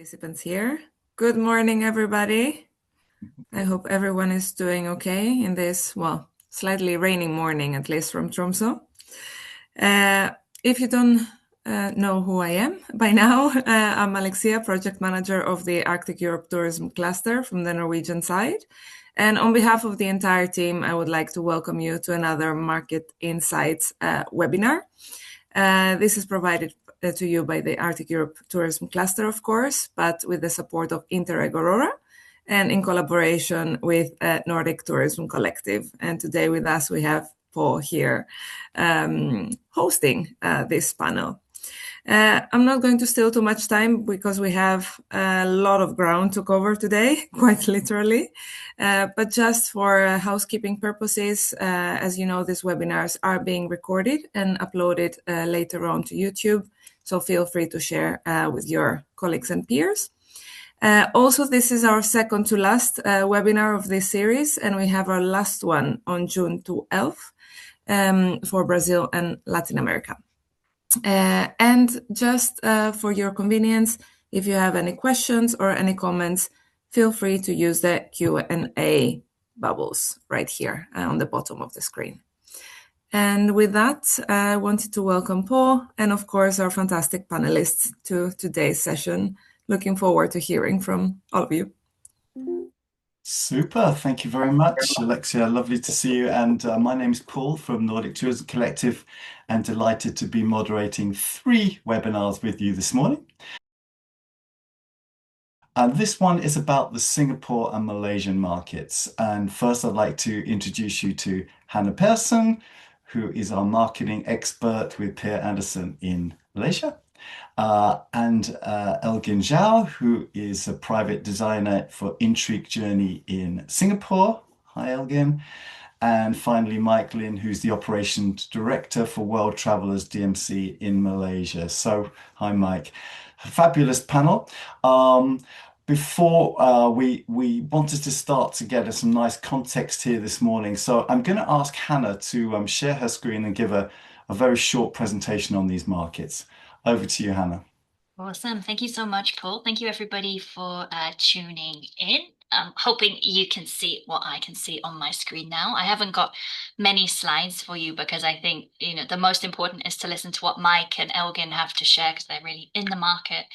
Participants here. Good morning, everybody. I hope everyone is doing okay in this, well, slightly raining morning, at least from Tromsø. If you don't know who I am by now, I'm Alexia, project manager of the Arctic Europe Tourism Cluster from the Norwegian side. And on behalf of the entire team, I would like to welcome you to another Market Insights webinar. This is provided to you by the Arctic Europe Tourism Cluster, of course, but with the support of Interreg Aurora and in collaboration with Nordic Tourism Collective. And today with us, we have Paul here hosting this panel. I'm not going to steal too much time because we have a lot of ground to cover today, quite literally. But just for housekeeping purposes, as you know, these webinars are being recorded and uploaded later on to YouTube. So feel free to share with your colleagues and peers. Also, this is our second to last webinar of this series, and we have our last one on June 12th for Brazil and Latin America. And just for your convenience, if you have any questions or any comments, feel free to use the Q&A bubbles right here on the bottom of the screen. And with that, I wanted to welcome Paul and, of course, our fantastic panelists to today's session. Looking forward to hearing from all of you. Super. Thank you very much, Alexia. Lovely to see you. And my name is Paul from Nordic Tourism Collective, and delighted to be moderating 3 webinars with you this morning. And this one is about the Singapore and Malaysian markets. And first, I'd like to introduce you to Hannah Persson, who is our marketing expert with Per Anderson in Malaysia. And Elgin Zhao, who is a private designer for Intrigue Journey in Singapore. Hi, Elgin. And finally, Mike Lin, who's the operations director for World Travelers DMC in Malaysia. So, hi, Mike. Fabulous panel. Before we wanted to start to get some nice context here this morning. So I'm going to ask Hannah to share her screen and give a very short presentation on these markets. Over to you, Hannah. Awesome. Thank you so much, Paul. Thank you, everybody, for tuning in. I'm hoping you can see what I can see on my screen now. I haven't got many slides for you because I think, the most important is to listen to what Mike and Elgin have to share because they're really in the market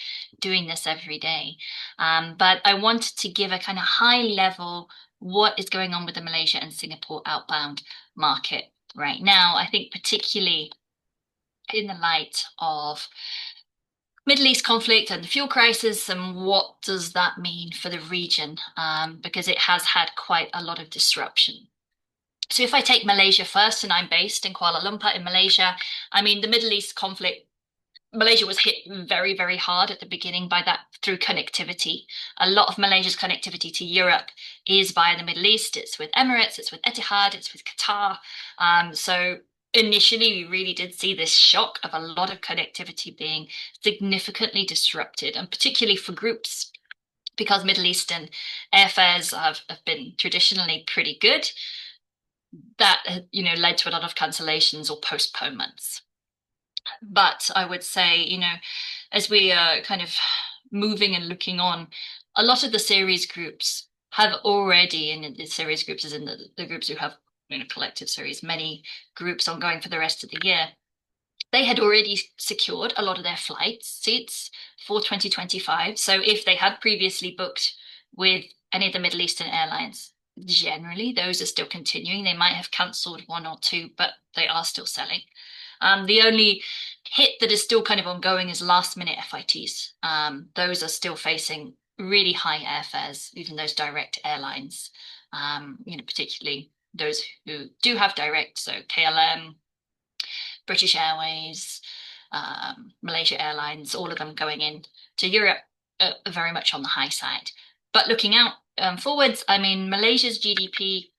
doing this every day. But I wanted to give a kind of high level what is going on with the Malaysia and Singapore outbound market right now. I think particularly in the light of Middle East conflict and the fuel crisis, and what does that mean for the region? Because it has had quite a lot of disruption. So if I take Malaysia first, and I'm based in Kuala Lumpur in Malaysia, I mean, the Middle East conflict, Malaysia was hit very, very hard at the beginning by that through connectivity. A lot of Malaysia's connectivity to Europe is via the Middle East. It's with Emirates, it's with Etihad, it's with Qatar. So initially, we really did see this shock of a lot of connectivity being significantly disrupted, and particularly for groups, because Middle Eastern airfares have been traditionally pretty good. That led to a lot of cancellations or postponements. But I would say, as we are kind of moving and looking on, a lot of the series groups have already, and the series groups is in the groups who have collective series, many groups ongoing for the rest of the year, they had already secured a lot of their flight seats for 2025. So if they had previously booked with any of the Middle Eastern airlines, generally those are still continuing. They might have cancelled 1 or 2, but they are still selling. The only hit that is still kind of ongoing is last minute FITs. Those are still facing really high airfares, even those direct airlines, particularly those who do have direct, so KLM, British Airways, Malaysia Airlines, all of them going in to Europe are very much on the high side. But looking out forwards, I mean, Malaysia's GDP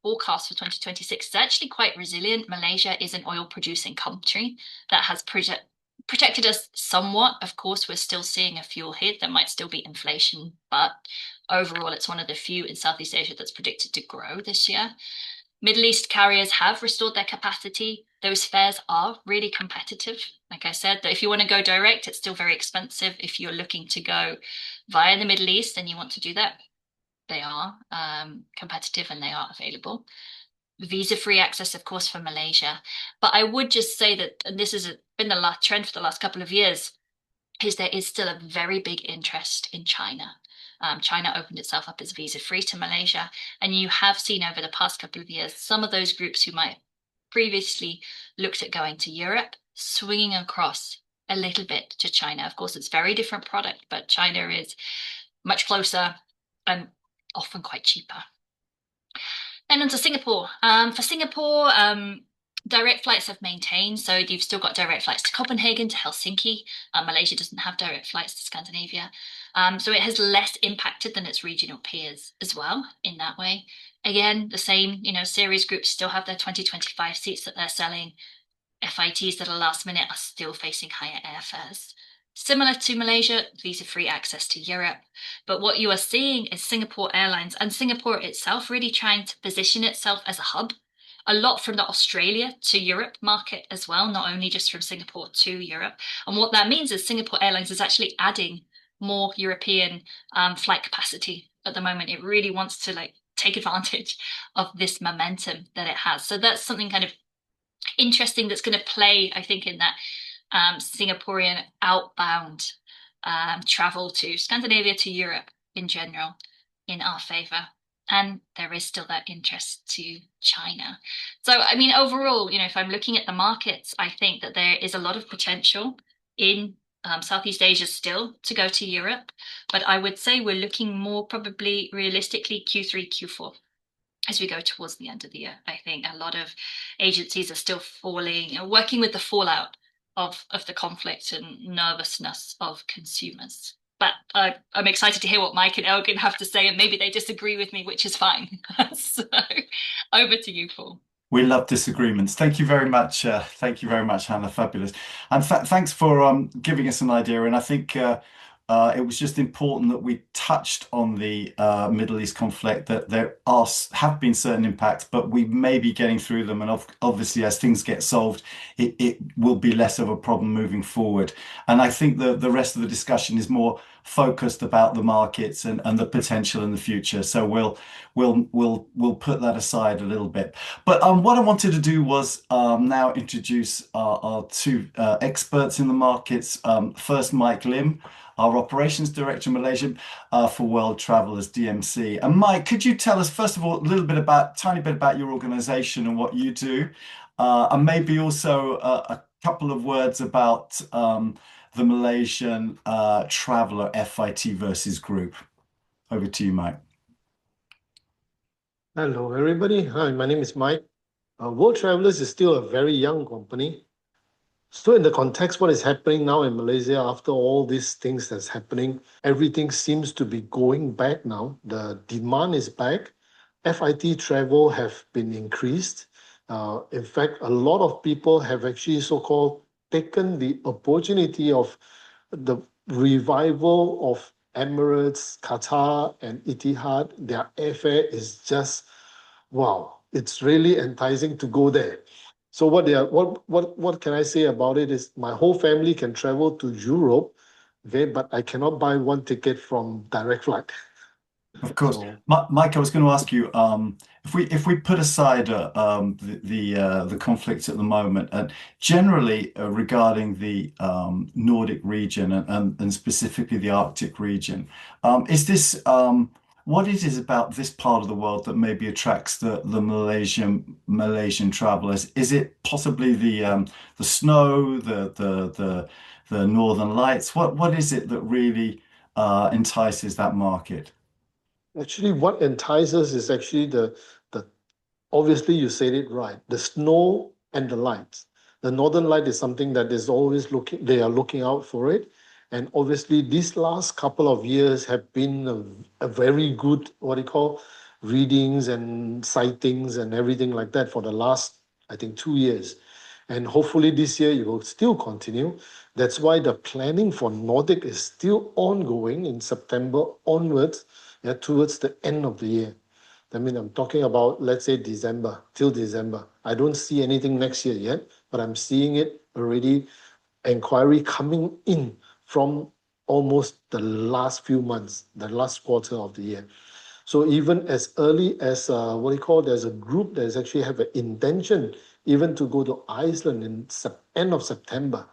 forecast for 2026 is actually quite resilient. Malaysia is an oil-producing country that has protected us somewhat. Of course, we're still seeing a fuel hit. There might still be inflation, but overall, it's one of the few in Southeast Asia that's predicted to grow this year. Middle East carriers have restored their capacity. Those fares are really competitive. Like I said, that if you want to go direct, it's still very expensive. If you're looking to go via the Middle East and you want to do that, they are competitive and they are available. Visa-free access, of course, for Malaysia. But I would just say that, and this has been the trend for the last couple of years, is there is still a very big interest in China. China opened itself up as visa-free to Malaysia, and you have seen over the past couple of years some of those groups who might previously looked at going to Europe swinging across a little bit to China. Of course, it's a very different product, but China is much closer and often quite cheaper. And on to Singapore. For Singapore, direct flights have maintained. So you've still got direct flights to Copenhagen, to Helsinki. Malaysia doesn't have direct flights to Scandinavia. So it has less impacted than its regional peers as well in that way. Again, the same, series groups still have their 2025 seats that they're selling. FITs that are last minute are still facing higher airfares. Similar to Malaysia, visa-free access to Europe. But what you are seeing is Singapore Airlines and Singapore itself really trying to position itself as a hub, a lot from the Australia to Europe market as well, not only just from Singapore to Europe. And what that means is Singapore Airlines is actually adding more European flight capacity at the moment. It really wants to take advantage of this momentum that it has. So that's something kind of interesting that's going to play, I think, in that Singaporean outbound travel to Scandinavia, to Europe in general, in our favor. And there is still that interest to China. So, I mean, overall, if I'm looking at the markets, I think that there is a lot of potential in Southeast Asia still to go to Europe. But I would say we're looking more probably realistically Q3, Q4. As we go towards the end of the year, I think a lot of agencies are still working with the fallout of the conflict and nervousness of consumers. But I'm excited to hear what Mike and Elgin have to say, and maybe they disagree with me, which is fine. So over to you, Paul. We love disagreements. Thank you very much. Thank you very much, Hannah. Fabulous. And thanks for giving us an idea. And I think it was just important that we touched on the Middle East conflict, that there have been certain impacts, but we may be getting through them. And obviously, as things get solved, it will be less of a problem moving forward. And I think the rest of the discussion is more focused about the markets and the potential in the future. So we'll put that aside a little bit. But what I wanted to do was now introduce our two experts in the markets. First, Mike Lim, our Operations Director in Malaysia for World Travellers DMC. And Mike, could you tell us, first of all, a tiny bit about your organization and what you do, and maybe also a couple of words about the Malaysian Traveller FIT versus Group. Over to you, Mike. Hello, everybody. Hi, my name is Mike. World Travellers is still a very young company. So in the context, what is happening now in Malaysia after all these things that's happening, everything seems to be going back now. The demand is back. FIT travel have been increased. In fact, a lot of people have actually so-called taken the opportunity of the revival of Emirates, Qatar, and Etihad. Their airfare is just, wow, it's really enticing to go there. So what can I say about it is my whole family can travel to Europe, but I cannot buy one ticket from direct flight. Of course, Mike, I was going to ask you if we put aside the conflict at the moment, and generally regarding the Nordic region and specifically the Arctic region, is this what it is about this part of the world that maybe attracts the Malaysian travelers? Is it possibly the snow, the northern lights? What is it that really entices that market? Actually, what entices is actually the obviously you said it right, the snow and the lights. The northern light is something that is always they are looking out for it. And obviously these last couple of years have been a very good, readings and sightings and everything like that for the last, I think, 2 years. And hopefully this year it will still continue. That's why the planning for Nordic is still ongoing in September onwards, towards the end of the year. I mean, I'm talking about, let's say, December, till December. I don't see anything next year yet, but I'm seeing it already, inquiry coming in from almost the last few months, the last quarter of the year. So even as early as there's a group that is actually have an intention even to go to Iceland in end of September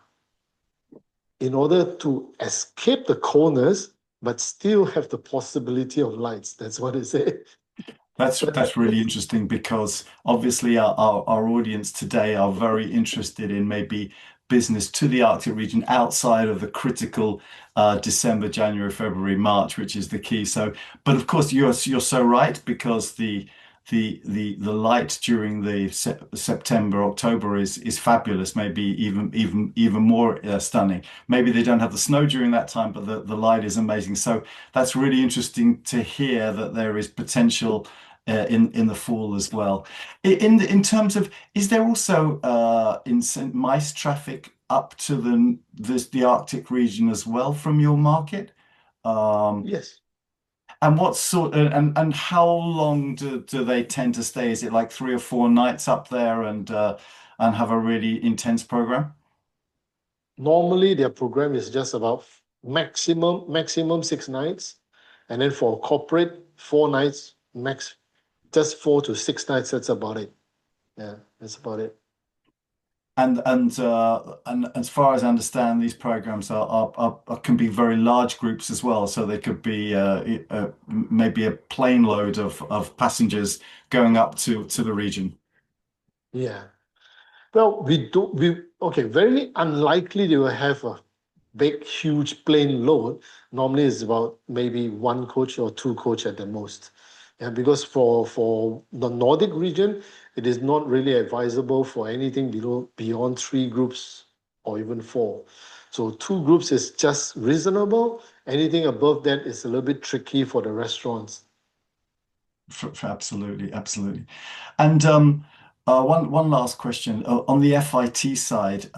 in order to escape the coldness, but still have the possibility of lights. That's what it said. That's really interesting because obviously our audience today are very interested in maybe business to the Arctic region outside of the critical December, January, February, March, which is the key. So, but of course you're so right because the light during the September, October is fabulous, maybe even more stunning. Maybe they don't have the snow during that time, but the light is amazing. So that's really interesting to hear that there is potential in the fall as well. In terms of, is there also mice traffic up to the Arctic region as well from your market? Yes. And what sort and how long do they tend to stay? Is it like 3 or 4 nights up there and have a really intense program? Normally, their program is just about maximum 6 nights, and then for corporate 4 nights max, just 4 to 6 nights. That's about it. Yeah, that's about it. And as far as I understand, these programs can be very large groups as well. So they could be maybe a plane load of passengers going up to the region. Yeah. Well, very unlikely they will have a big, huge plane load. Normally it's about maybe 1 coach or 2 coach at the most. Yeah, because for the Nordic region, it is not really advisable for anything beyond 3 groups or even 4. So 2 groups is just reasonable. Anything above that is a little bit tricky for the restaurants. Absolutely, absolutely. And one last question on the FIT side.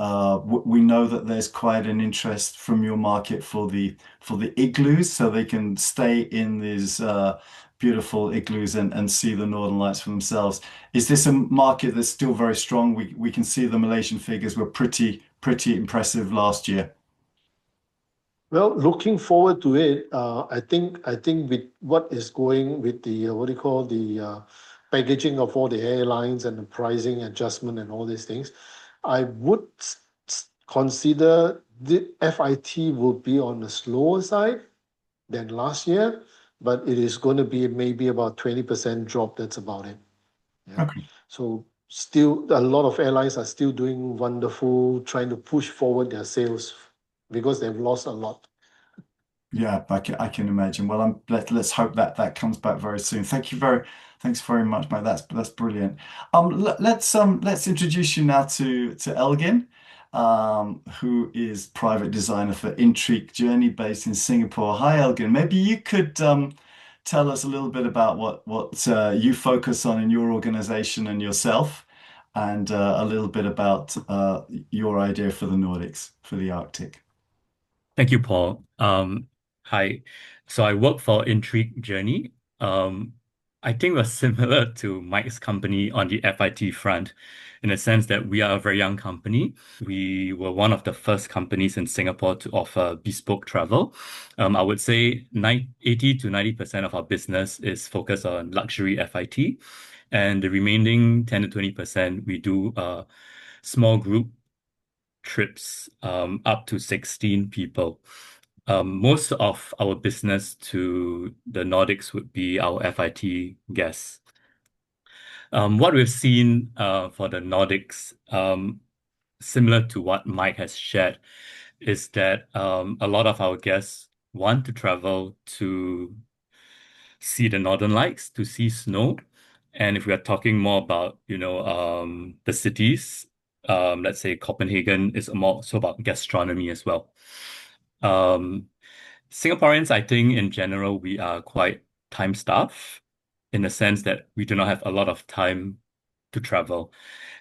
We know that there's quite an interest from your market for the igloos, so they can stay in these beautiful igloos and see the Northern Lights for themselves. Is this a market that's still very strong? We can see the Malaysian figures were pretty impressive last year. Well, looking forward to it, I think with what is going with the packaging of all the airlines and the pricing adjustment and all these things, I would consider the FIT will be on the slower side than last year, but it is going to be maybe about 20% drop. That's about it. Yeah. Okay. So still, a lot of airlines are still doing wonderful, trying to push forward their sales because they've lost a lot. Yeah, I can imagine. Well, let's hope that comes back very soon. Thanks very much, mate. That's brilliant. Let's introduce you now to Elgin, who is private designer for Intrigue Journey based in Singapore. Hi, Elgin. Maybe you could tell us a little bit about what you focus on in your organization and yourself, and a little bit about your idea for the Nordics, for the Arctic. Thank you, Paul. Hi. So I work for Intrigue Journey. I think we're similar to Mike's company on the FIT front in the sense that we are a very young company. We were one of the first companies in Singapore to offer bespoke travel. I would say 80 to 90% of our business is focused on luxury FIT, and the remaining 10 to 20% we do small group trips up to 16 people. Most of our business to the Nordics would be our FIT guests. What we've seen for the Nordics, similar to what Mike has shared, is that a lot of our guests want to travel to see the Northern Lights, to see snow. And if we are talking more about, the cities, let's say Copenhagen is more so about gastronomy as well. Singaporeans, I think in general, we are quite time-starved in the sense that we do not have a lot of time to travel,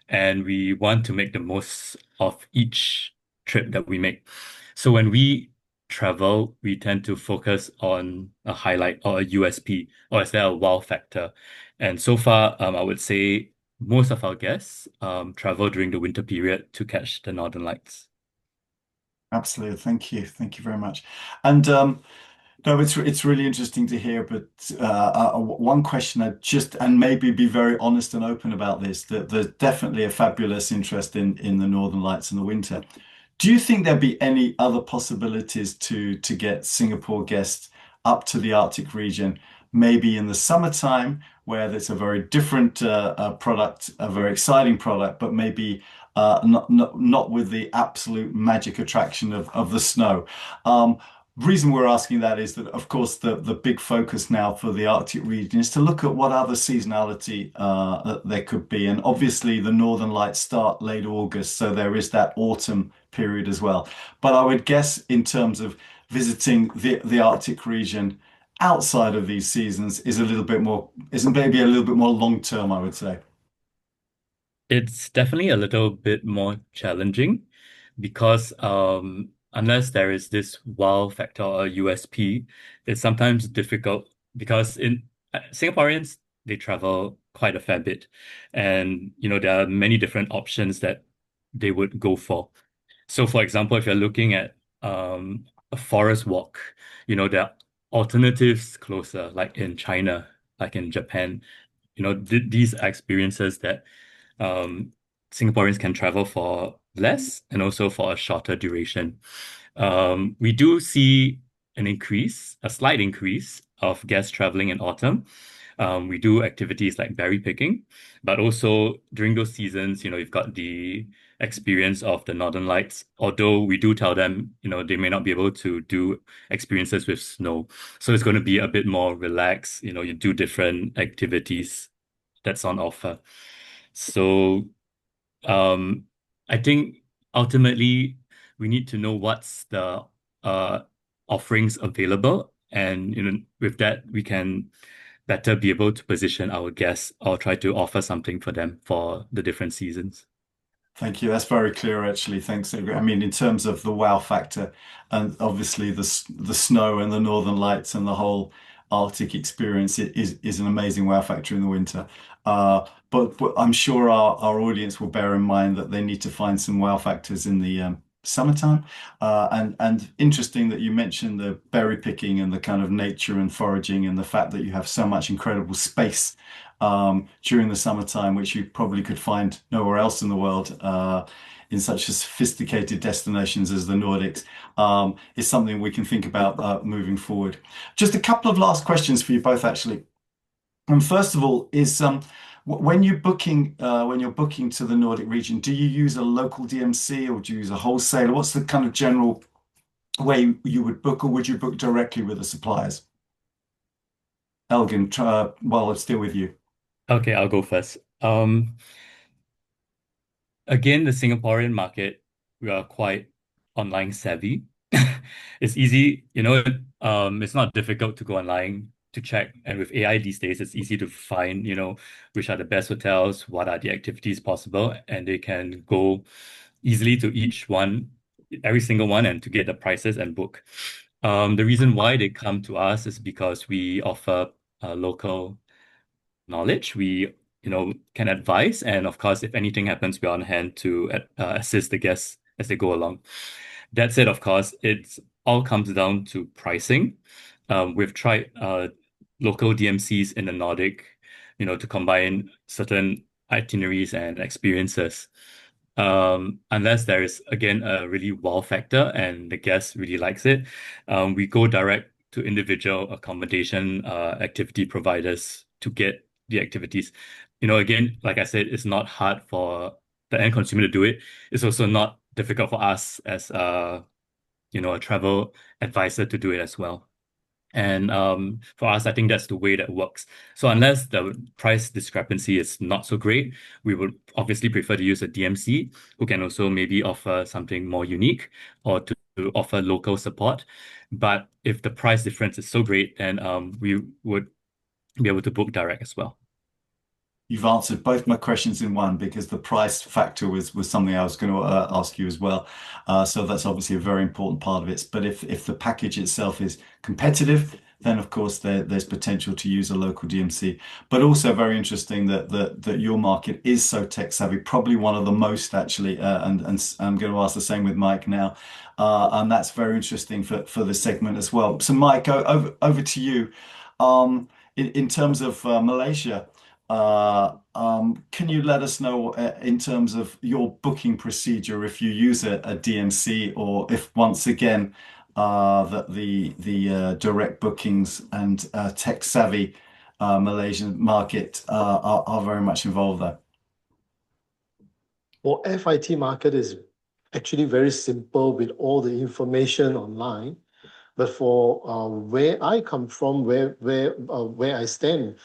and we want to make the most of each trip that we make. So when we travel, we tend to focus on a highlight or a USP, or is there a wow factor? And so far, I would say most of our guests travel during the winter period to catch the Northern Lights. Absolutely. Thank you very much. And no, it's really interesting to hear. But one question and maybe be very honest and open about this, that there's definitely a fabulous interest in the Northern Lights in the winter. Do you think there'd be any other possibilities to get Singapore guests up to the Arctic region, maybe in the summertime, where there's a very different product, a very exciting product, but maybe not with the absolute magic attraction of the snow? Reason we're asking that is that, of course, the big focus now for the Arctic region is to look at what other seasonality there could be. And obviously, the Northern Lights start late August, so there is that autumn period as well. But I would guess in terms of visiting the Arctic region outside of these seasons is maybe a little bit more long term, I would say. It's definitely a little bit more challenging because unless there is this wow factor or USP, it's sometimes difficult because in Singaporeans, they travel quite a fair bit, and there are many different options that they would go for. So, for example, if you're looking at a forest walk, there are alternatives closer, like in China, like in Japan. These are experiences that Singaporeans can travel for less and also for a shorter duration. We do see a slight increase of guests traveling in autumn. We do activities like berry picking, but also during those seasons, you've got the experience of the Northern Lights, although we do tell them, they may not be able to do experiences with snow. So it's going to be a bit more relaxed, you do different activities that's on offer. So I think ultimately we need to know what's the offerings available, and with that we can better be able to position our guests or try to offer something for them for the different seasons. Thank you. That's very clear, actually. Thanks. I mean, in terms of the wow factor, and obviously the snow and the Northern Lights and the whole Arctic experience is an amazing wow factor in the winter. But I'm sure our audience will bear in mind that they need to find some wow factors in the summertime. And interesting that you mentioned the berry picking and the kind of nature and foraging and the fact that you have so much incredible space during the summertime, which you probably could find nowhere else in the world in such sophisticated destinations as the Nordics, is something we can think about moving forward. Just a couple of last questions for you both, actually. And first of all, is when you're booking to the Nordic region, do you use a local DMC or do you use a wholesaler? What's the kind of general way you would book, or would you book directly with the suppliers? Elgin, while I'm still with you. Okay, I'll go first. Again, the Singaporean market, we are quite online savvy. It's easy, it's not difficult to go online to check. And with AI these days, it's easy to find, which are the best hotels, what are the activities possible, and they can go easily to every single one, and to get the prices and book. The reason why they come to us is because we offer local knowledge. We can advise, and of course, if anything happens, we're on hand to assist the guests as they go along. That said, of course, it all comes down to pricing. We've tried local DMCs in the Nordic, to combine certain itineraries and experiences. Unless there is, again, a really wow factor and the guest really likes it, we go direct to individual accommodation activity providers to get the activities. Again, like I said, it's not hard for the end consumer to do it. It's also not difficult for us as a travel advisor to do it as well. And for us, I think that's the way that works. So unless the price discrepancy is not so great, we would obviously prefer to use a DMC who can also maybe offer something more unique or to offer local support. But if the price difference is so great, then we would be able to book direct as well. You've answered both my questions in one, because the price factor was something I was going to ask you as well. So that's obviously a very important part of it. But if the package itself is competitive, then of course there's potential to use a local DMC. But also very interesting that your market is so tech savvy, probably one of the most actually, and I'm going to ask the same with Mike now, and that's very interesting for this segment as well. So Mike, over to you. In terms of Malaysia. Can you let us know in terms of your booking procedure if you use a DMC or if once again that the direct bookings and tech savvy Malaysian market are very much involved there? Well, FIT market is actually very simple with all the information online. But for where I come from, where I stand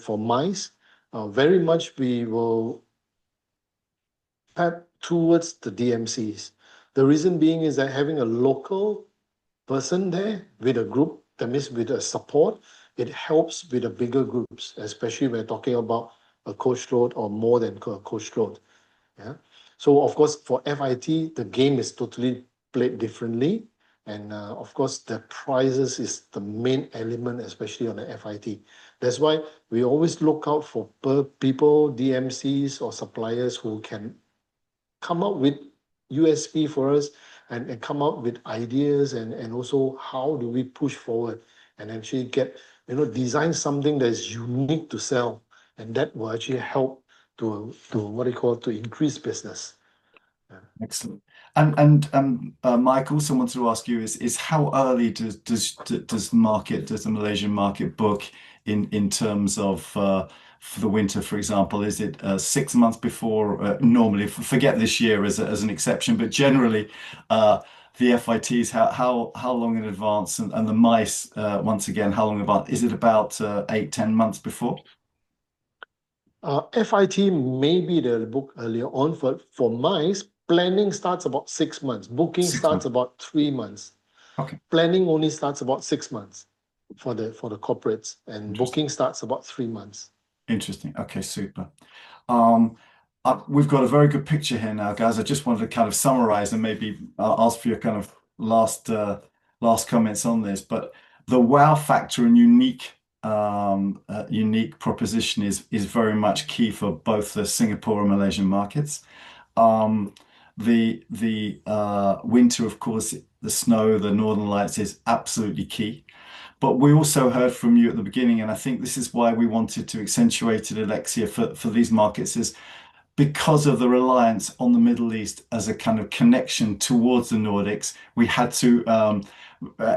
for MICE, very much we will tap towards the DMCs. The reason being is that having a local person there with a group, that means with a support, it helps with the bigger groups, especially when we're talking about a coach load or more than a coach load. Yeah. So of course for FIT, the game is totally played differently. And of course, the prices is the main element, especially on the FIT. That's why we always look out for people, DMCs or suppliers who can come up with USP for us and come up with ideas and also how do we push forward and actually get, design something that is unique to sell. And that will actually help to to increase business. Yeah. Excellent. And Mike, also wanted to ask you is how early does the Malaysian market book in terms of for the winter, for example? Is it 6 months before normally? Forget this year as an exception, but generally the FITs how long in advance and the MICE once again how long about? Is it about 8-10 months before? FIT maybe they'll book earlier on. For MICE, planning starts about 6 months. Booking 6 starts months. about 3 months. Okay. Planning only starts about 6 months for the corporates, and booking starts about 3 months. Interesting. Okay, super. We've got a very good picture here now, guys. I just wanted to kind of summarize and maybe ask for your kind of last comments on this. But the wow factor and unique proposition is very much key for both the Singapore and Malaysian markets. The winter, of course, the snow, the northern lights is absolutely key. But we also heard from you at the beginning, and I think this is why we wanted to accentuate it, Alexia, for these markets, is because of the reliance on the Middle East as a kind of connection towards the Nordics. We had to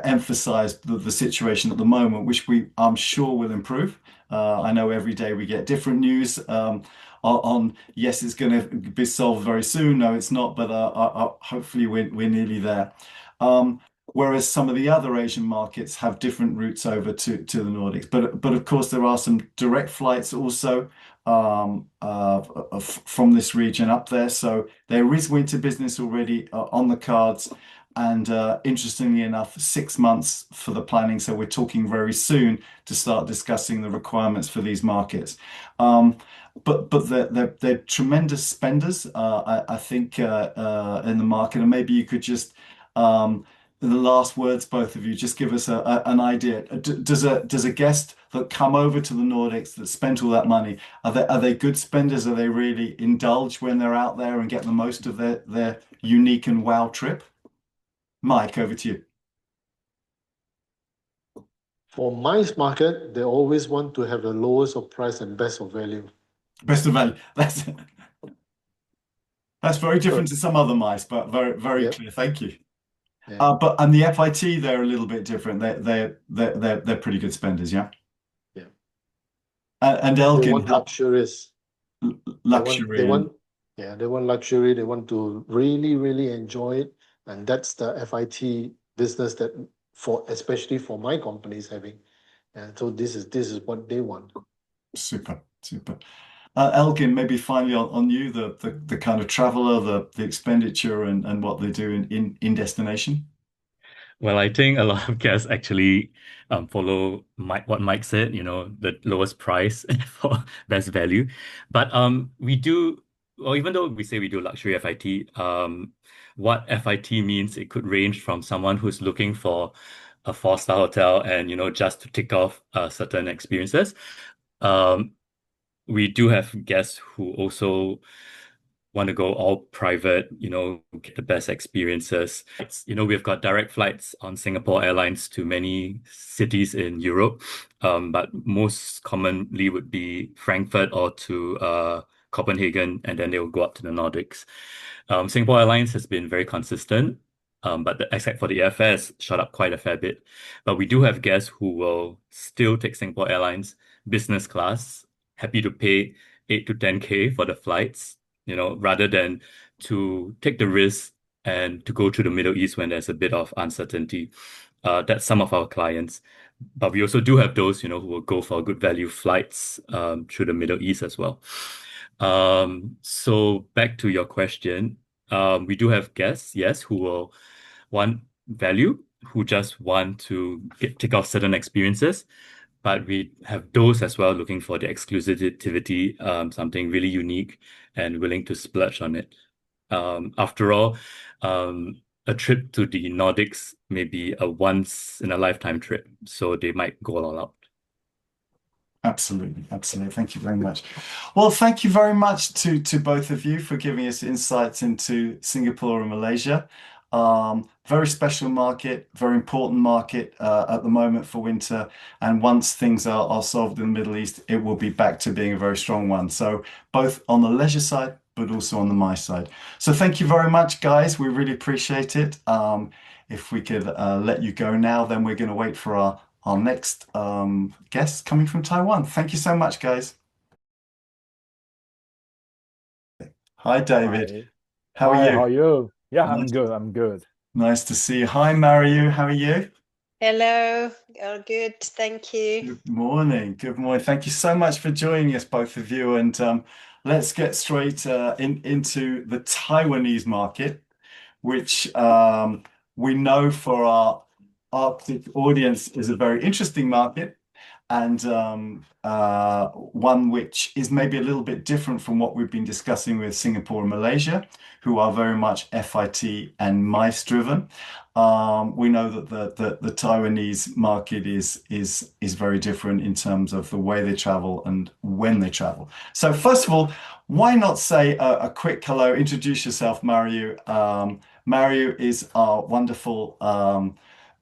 emphasize the situation at the moment, which I'm sure will improve. I know every day we get different news on yes, it's going to be solved very soon. No, it's not, but hopefully we're nearly there. Whereas some of the other Asian markets have different routes over to the Nordics. But of course, there are some direct flights also from this region up there. So there is winter business already on the cards. And interestingly enough, 6 months for the planning. So we're talking very soon to start discussing the requirements for these markets. But they're tremendous spenders, I think, in the market. And maybe you could just the last words, both of you, just give us an idea. Does a guest that come over to the Nordics that spent all that money, are they good spenders? Are they really indulge when they're out there and get the most of their unique and wow trip? Mike, over to you. For MICE market, they always want to have the lowest of price and best of value. Best of value. That's very different to some other mice, but very Yep. clear. Thank you. Yeah. And the FIT, they're a little bit different. They're pretty good spenders, yeah. Yeah. And They Elgin, want luxurious. luxury. They want luxury. They want to really, really enjoy it, and that's the FIT business that especially for my company is having. And so this is what they want. Super. Elgin, maybe finally on you, the kind of traveler, the expenditure and what they do in destination. Well, I think a lot of guests actually follow what Mike said, the lowest price for best value. But we do, or even though we say we do luxury FIT, what FIT means, it could range from someone who's looking for a four-star hotel and, just to tick off certain experiences. We do have guests who also want to go all private, get the best experiences. We've got direct flights on Singapore Airlines to many cities in Europe, but most commonly would be Frankfurt or to Copenhagen, and then they'll go up to the Nordics. Singapore Airlines has been very consistent, but except for the airfares, shot up quite a fair bit. But we do have guests who will still take Singapore Airlines business class, happy to pay 8 to 10K for the flights, rather than to take the risk and to go to the Middle East when there's a bit of uncertainty. That's some of our clients. But we also do have those, who will go for good value flights through the Middle East as well. So back to your question, we do have guests, yes, who will want value, who just want to tick off certain experiences. But we have those as well looking for the exclusivity, something really unique and willing to splurge on it. After all, a trip to the Nordics may be a once in a lifetime trip, so they might go all out. Absolutely. Thank you very much. Well, thank you very much to both of you for giving us insights into Singapore and Malaysia. Very special market, very important market at the moment for winter. And once things are solved in the Middle East, it will be back to being a very strong one. So both on the leisure side, but also on the MICE side. So thank you very much, guys. We really appreciate it. If we could let you go now, then we're going to wait for our next guest coming from Taiwan. Thank you so much, guys. Hi, David. Hi. How are Hi, you? how are you? Yeah, I'm Nice. good. I'm good. Nice to see you. Hi, Mariu. How are you? Hello, all good, thank you. Good morning. Good morning. Thank you so much for joining us, both of you. And let's get straight into the Taiwanese market, which we know for our Arctic audience is a very interesting market, and one which is maybe a little bit different from what we've been discussing with Singapore and Malaysia, who are very much FIT and MICE driven. We know that the Taiwanese market is very different in terms of the way they travel and when they travel. So first of all, why not say a quick hello, introduce yourself, Mariu. Mariu is our wonderful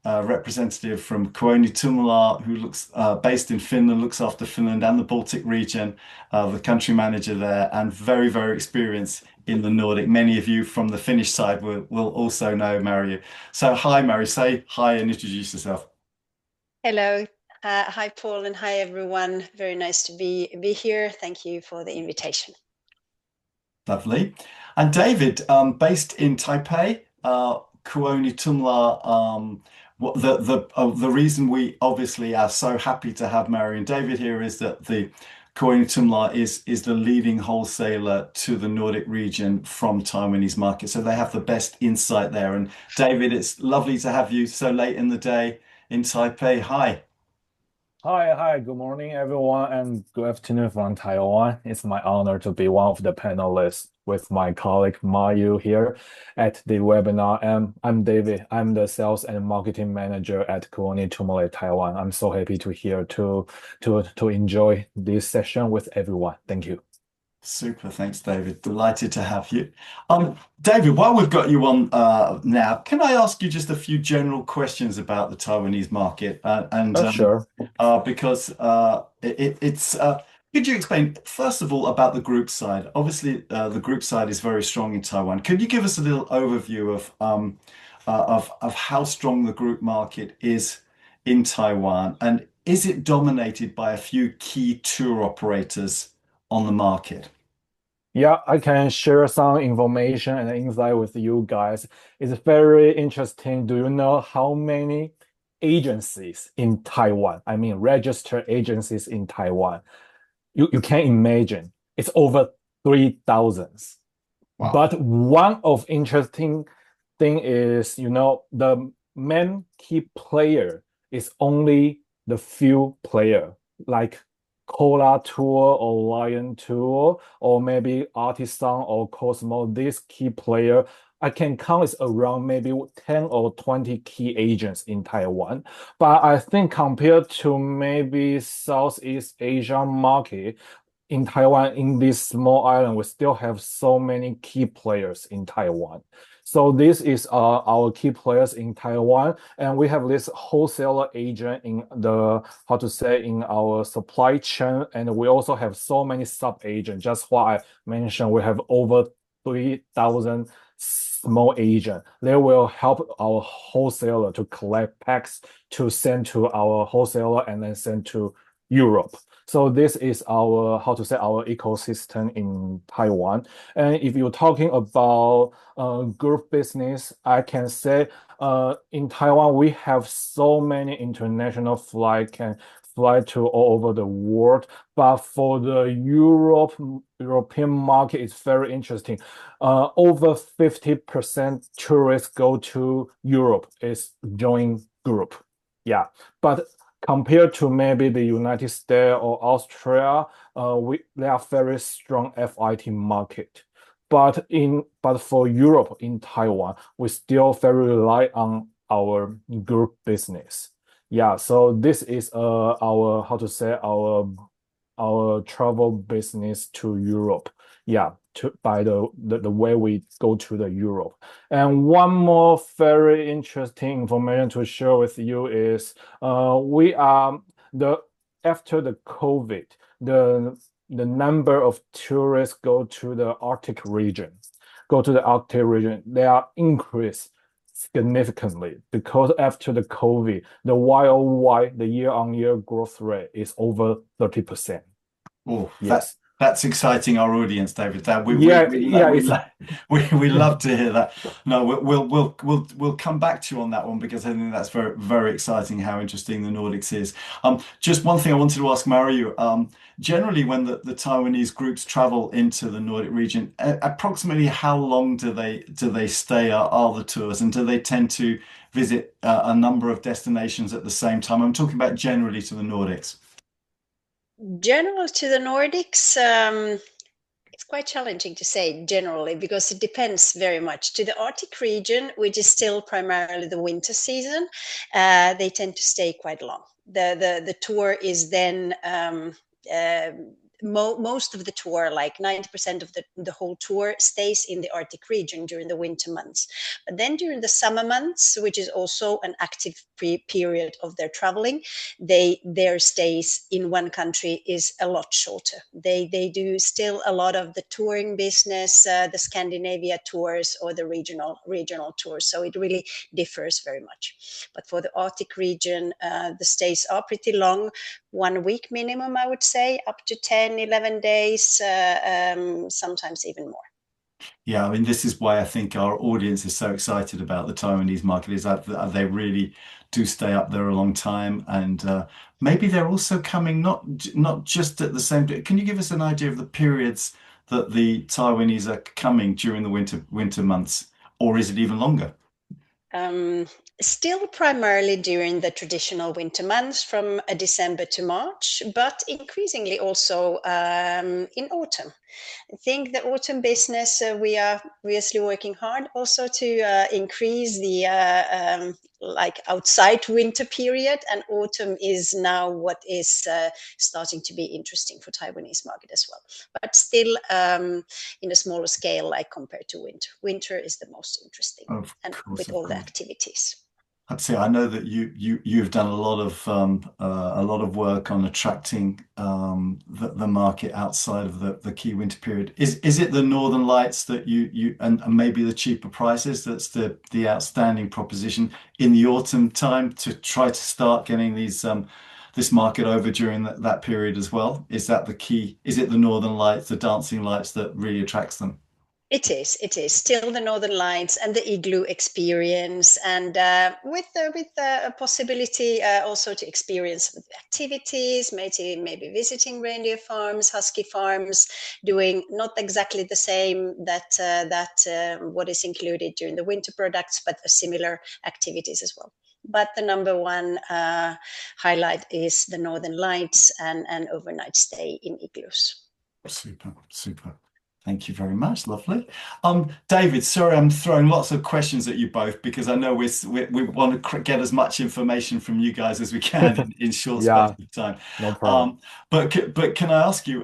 representative from Kuoni Tumala, who looks based in Finland, looks after Finland and the Baltic region, the country manager there, and very, very experienced in the Nordic. Many of you from the Finnish side will also know Mariu. So hi, Mariu, say hi and introduce yourself. Hello, hi Paul, and hi everyone. Very nice to be here. Thank you for the invitation. Lovely. And David, based in Taipei, Kuoni Tumala. The reason we obviously are so happy to have Mariu and David here is that the Kuoni Tumala is the leading wholesaler to the Nordic region from Taiwanese market. So they have the best insight there. And David, it's lovely to have you so late in the day in Taipei. Hi. Hi, good morning, everyone, and good afternoon from Taiwan. It's my honor to be one of the panelists with my colleague Mayu here at the webinar. And I'm David. I'm the sales and marketing manager at Kuoni Tumala, Taiwan. I'm so happy to here to enjoy this session with everyone. Thank you. Super, thanks, David. Delighted to have you. David, while we've got you on now, can I ask you just a few general questions about the Taiwanese market? Sure. Because could you explain, first of all, about the group side? Obviously, the group side is very strong in Taiwan. Could you give us a little overview of how strong the group market is in Taiwan? And is it dominated by a few key tour operators on the market? Yeah, I can share some information and insight with you guys. It's very interesting. Do you know how many agencies in Taiwan? I mean, registered agencies in Taiwan. You can imagine it's over 3,000. Wow. But one of interesting thing is, the main key player is only the few player like Cola Tour or Lion Tour, or maybe Artisan or Cosmo, this key player, I can count is around maybe 10 or 20 key agents in Taiwan. But I think compared to maybe Southeast Asia market, in Taiwan, in this small island, we still have so many key players in Taiwan. So this is our key players in Taiwan, and we have this wholesaler agent in the, how to say, in our supply chain, and we also have so many sub agents. Just what I mentioned, we have over 3,000 small agent. They will help our wholesaler to collect packs to send to our wholesaler and then send to Europe. So this is our, how to say, our ecosystem in Taiwan. And if you're talking about group business, I can say in Taiwan, we have so many international flight can fly to all over the world. But for the European market, it's very interesting. Over 50% tourists go to Europe is join group. Yeah, but compared to maybe the United States or Australia, they are very strong FIT market. But for Europe in Taiwan, we still very rely on our group business. Yeah, so this is our, how to say, our travel business to Europe. Yeah, by the way we go to the Europe. And one more very interesting information to share with you is we are after the COVID, the number of tourists go to the Arctic region, they are increased significantly because after the COVID, the YOY, the year-on-year growth rate is over 30%. Oh, yes. That's exciting our audience, David. We love to hear that. No, we'll come back to you on that one because I think that's very, very exciting how interesting the Nordics is. Just one thing I wanted to ask Mario. Generally, when the Taiwanese groups travel into the Nordic region, approximately how long do they stay? Are the tours, and do they tend to visit a number of destinations at the same time? I'm talking about generally to the Nordics. General to the Nordics, it's quite challenging to say generally because it depends very much. To the Arctic region, which is still primarily the winter season, they tend to stay quite long. The tour is then most of the tour, like 90% of the whole tour, stays in the Arctic region during the winter months. But then during the summer months, which is also an active period of their traveling, their stays in one country is a lot shorter. They do still a lot of the touring business, the Scandinavia tours or the regional tours. So it really differs very much. But for the Arctic region, the stays are pretty long, 1 week minimum, I would say, up to 10, 11 days, sometimes even more. Yeah, I mean, this is why I think our audience is so excited about the Taiwanese market, is that they really do stay up there a long time. And maybe they're also coming not just at the same time. Can you give us an idea of the periods that the Taiwanese are coming during the winter months, or is it even longer? Still primarily during the traditional winter months from December to March, but increasingly also in autumn. I think the autumn business, we are obviously working hard also to increase the like outside winter period, and autumn is now what is starting to be interesting for Taiwanese market as well, but still in a smaller scale like compared to winter. Winter is the most interesting, and with all the activities. I'd say I know that you've done a lot of work on attracting the market outside of the key winter period. Is it the Northern Lights that you and maybe the cheaper prices that's the outstanding proposition in the autumn time to try to start getting these this market over during that period as well? Is that the key? Is it the Northern Lights, the dancing lights that really attracts them? It is still the Northern Lights and the igloo experience, and with the possibility also to experience activities, maybe visiting reindeer farms, husky farms, doing not exactly the same that what is included during the winter products, but similar activities as well. but the number one highlight is the Northern Lights and an overnight stay in igloos. Super, super. Thank you very much. Lovely. David, sorry, I'm throwing lots of questions at you both because I know we want to get as much information from you guys as we can in short Yeah, space of time. no problem. But can I ask you?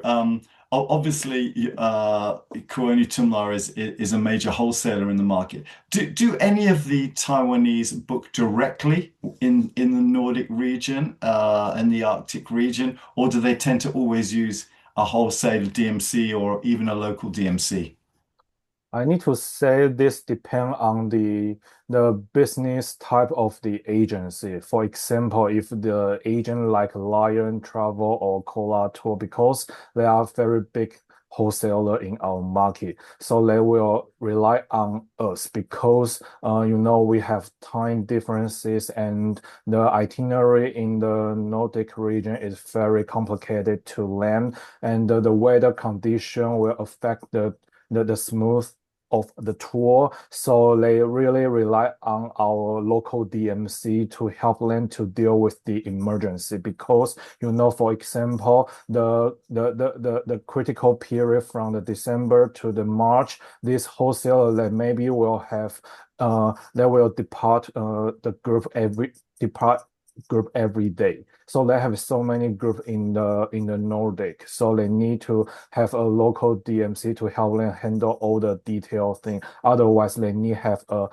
Obviously, Kuoni Tumlar is a major wholesaler in the market. Do any of the Taiwanese book directly in the Nordic region and the Arctic region, or do they tend to always use a wholesale DMC or even a local DMC? I need to say this depends on the business type of the agency. For example, if the agent like Lion Travel or Cola Tour, because they are very big wholesaler in our market, so they will rely on us because we have time differences and the itinerary in the Nordic region is very complicated to land, and the weather condition will affect the smooth of the tour. So they really rely on our local DMC to help them to deal with the emergency because, for example, the critical period from the December to the March, this wholesaler they maybe will have they will depart the group every day. So they have so many groups in the Nordic. So they need to have a local DMC to help them handle all the detailed thing. Otherwise, they need have a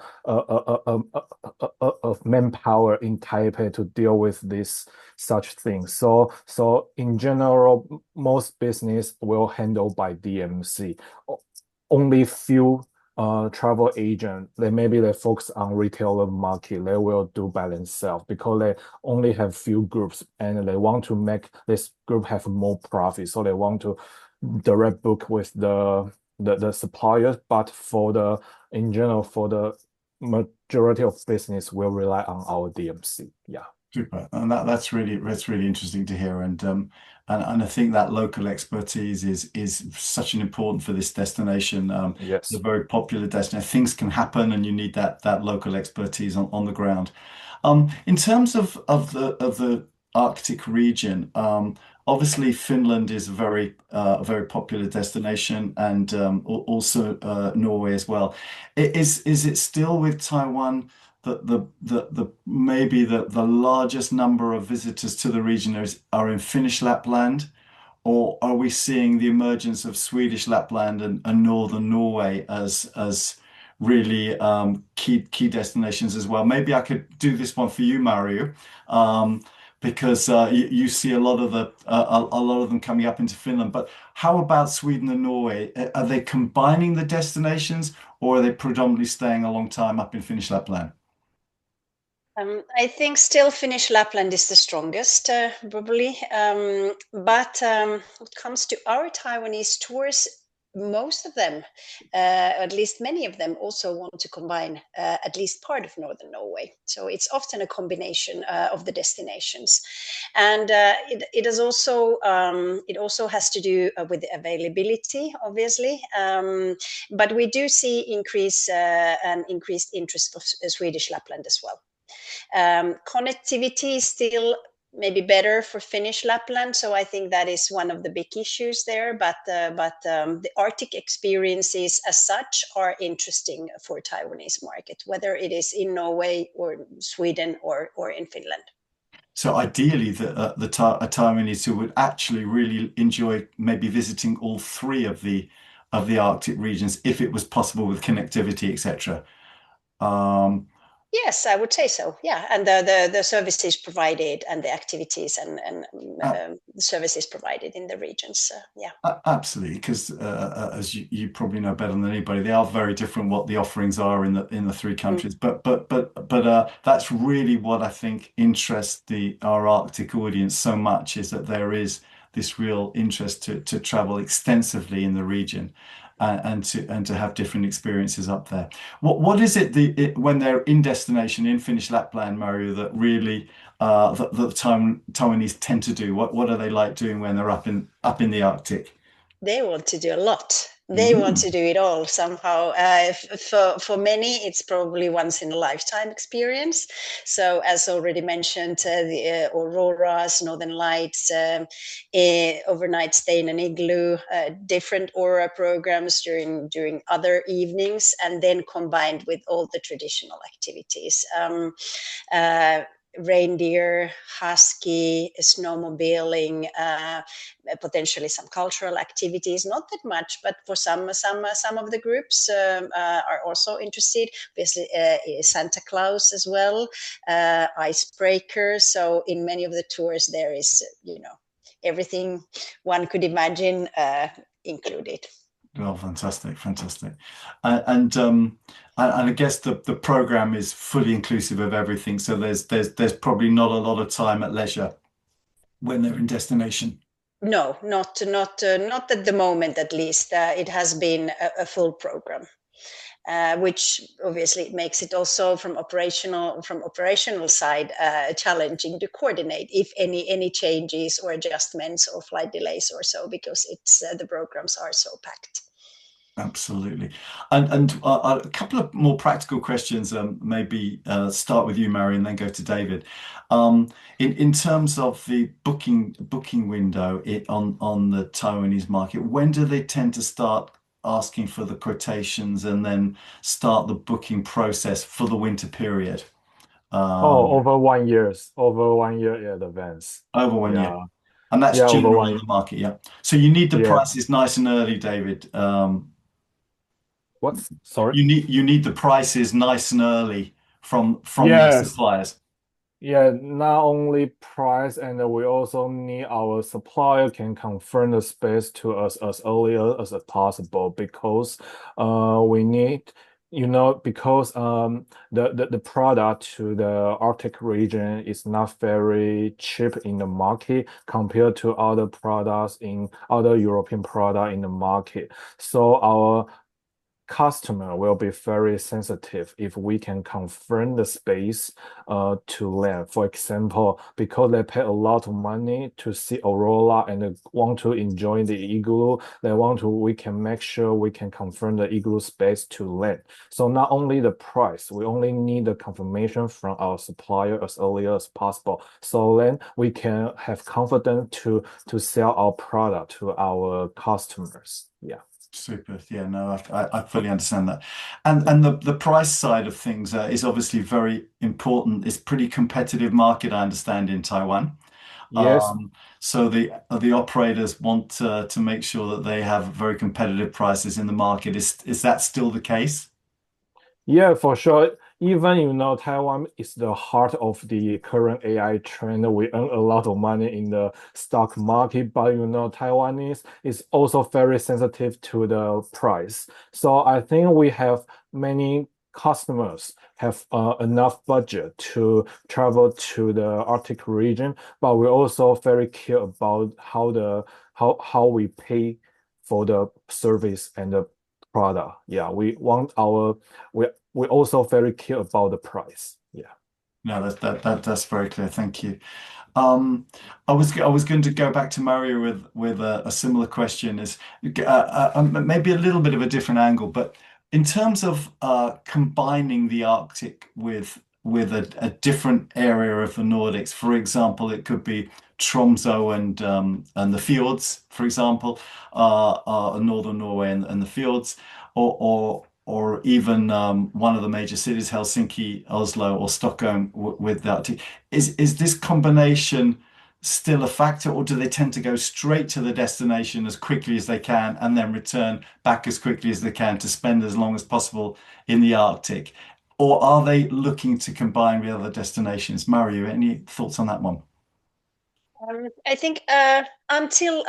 manpower in Taipei to deal with this such things. So in general, most business will handle by DMC. Only few travel agent, they focus on retailer market. They will do by themselves because they only have few groups and they want to make this group have more profit. So they want to direct book with the suppliers. But in general, for the majority of business, will rely on our DMC. Yeah. Super, and that's really interesting to hear, and I think that local expertise is such an important for this destination. Yes. It's a very popular destination. Things can happen, and you need that local expertise on the ground. In terms of the Arctic region, obviously Finland is a very popular destination, and also Norway as well. Is it still with Taiwan that maybe the largest number of visitors to the region are in Finnish Lapland, or are we seeing the emergence of Swedish Lapland and northern Norway as really key destinations as well? Maybe I could do this one for you, Mario, because you see a lot of them coming up into Finland. But how about Sweden and Norway? Are they combining the destinations, or are they predominantly staying a long time up in Finnish Lapland? I think still Finnish Lapland is the strongest, probably. But when it comes to our Taiwanese tours, most of them, at least many of them, also want to combine at least part of northern Norway. So it's often a combination of the destinations, and it also has to do with the availability, obviously. But we do see an increased interest of Swedish Lapland as well. Connectivity is still maybe better for Finnish Lapland, so I think that is one of the big issues there. But the Arctic experiences as such are interesting for Taiwanese market, whether it is in Norway or Sweden or in Finland. So ideally, the Taiwanese who would actually really enjoy maybe visiting all three of the Arctic regions if it was possible with connectivity, etc. Yes, I would say so. Yeah, and the services provided and the activities and the services provided in the regions. Yeah, absolutely. Because as you probably know better than anybody, they are very different what the offerings are in the three countries. But that's really what I think interests our Arctic audience so much, is that there is this real interest to travel extensively in the region. And to have different experiences up there. What is it when they're in destination in Finnish Lapland, Mario, that really the Taiwanese tend to do? What are they like doing when they're up in the Arctic? They want to do a lot. They want to do it all somehow. For many, it's probably once in a lifetime experience. So, as already mentioned, the auroras, northern lights, overnight stay in an igloo, different aurora programs during other evenings, and then combined with all the traditional activities. Reindeer, husky, snowmobiling, potentially some cultural activities. Not that much, but for some of the groups are also interested. Obviously, Santa Claus as well, icebreakers. So in many of the tours, there is everything one could imagine included. Oh, fantastic. And I guess the program is fully inclusive of everything. So there's probably not a lot of time at leisure when they're in destination. No, not at the moment, at least. It has been a full program, which obviously makes it also from operational side challenging to coordinate if any changes or adjustments or flight delays or so, because it's the programs are so packed. Absolutely. And a couple of more practical questions, maybe start with you, Mary, and then go to David. In terms of the booking window on the Taiwanese market, when do they tend to start asking for the quotations and then start the booking process for the winter period? Over 1 year. Over 1 year in advance. Over 1 year. Yeah. And that's Yeah, over general 1 in year. the market, yeah. So you need the Yeah. prices nice and early, David. What? Sorry? You need the prices nice and early from your Yes. suppliers. Yeah, not only price, and we also need our supplier can confirm the space to us as early as possible, because we need, because the product to the Arctic region is not very cheap in the market compared to other products in other European product in the market. So our customer will be very sensitive if we can confirm the space to them. For example, because they pay a lot of money to see aurora and want to enjoy the igloo, we can make sure we can confirm the igloo space to them. So not only the price, we only need the confirmation from our supplier as early as possible. So then we can have confidence to sell our product to our customers. Yeah. Super. Yeah, no, I fully understand that. And the price side of things is obviously very important. It's pretty competitive market, I understand, in Taiwan. Yes. So the operators want to make sure that they have very competitive prices in the market. Is that still the case? Yeah, for sure. Even Taiwan is the heart of the current AI trend. We earn a lot of money in the stock market, but Taiwanese is also very sensitive to the price. So I think we have many customers have enough budget to travel to the Arctic region, but we also very care about how we pay for the service and the product. Yeah, we also very care about the price. Yeah. No, that's very clear. Thank you. I was going to go back to Mario with a similar question, is maybe a little bit of a different angle, but in terms of combining the Arctic with a different area of the Nordics, for example, it could be Tromsø and the fjords, for example, northern Norway and the fjords, or even one of the major cities, Helsinki, Oslo, or Stockholm with the Arctic. Is this combination still a factor, or do they tend to go straight to the destination as quickly as they can and then return back as quickly as they can to spend as long as possible in the Arctic? Or are they looking to combine with other destinations? Mario, any thoughts on that one? I think until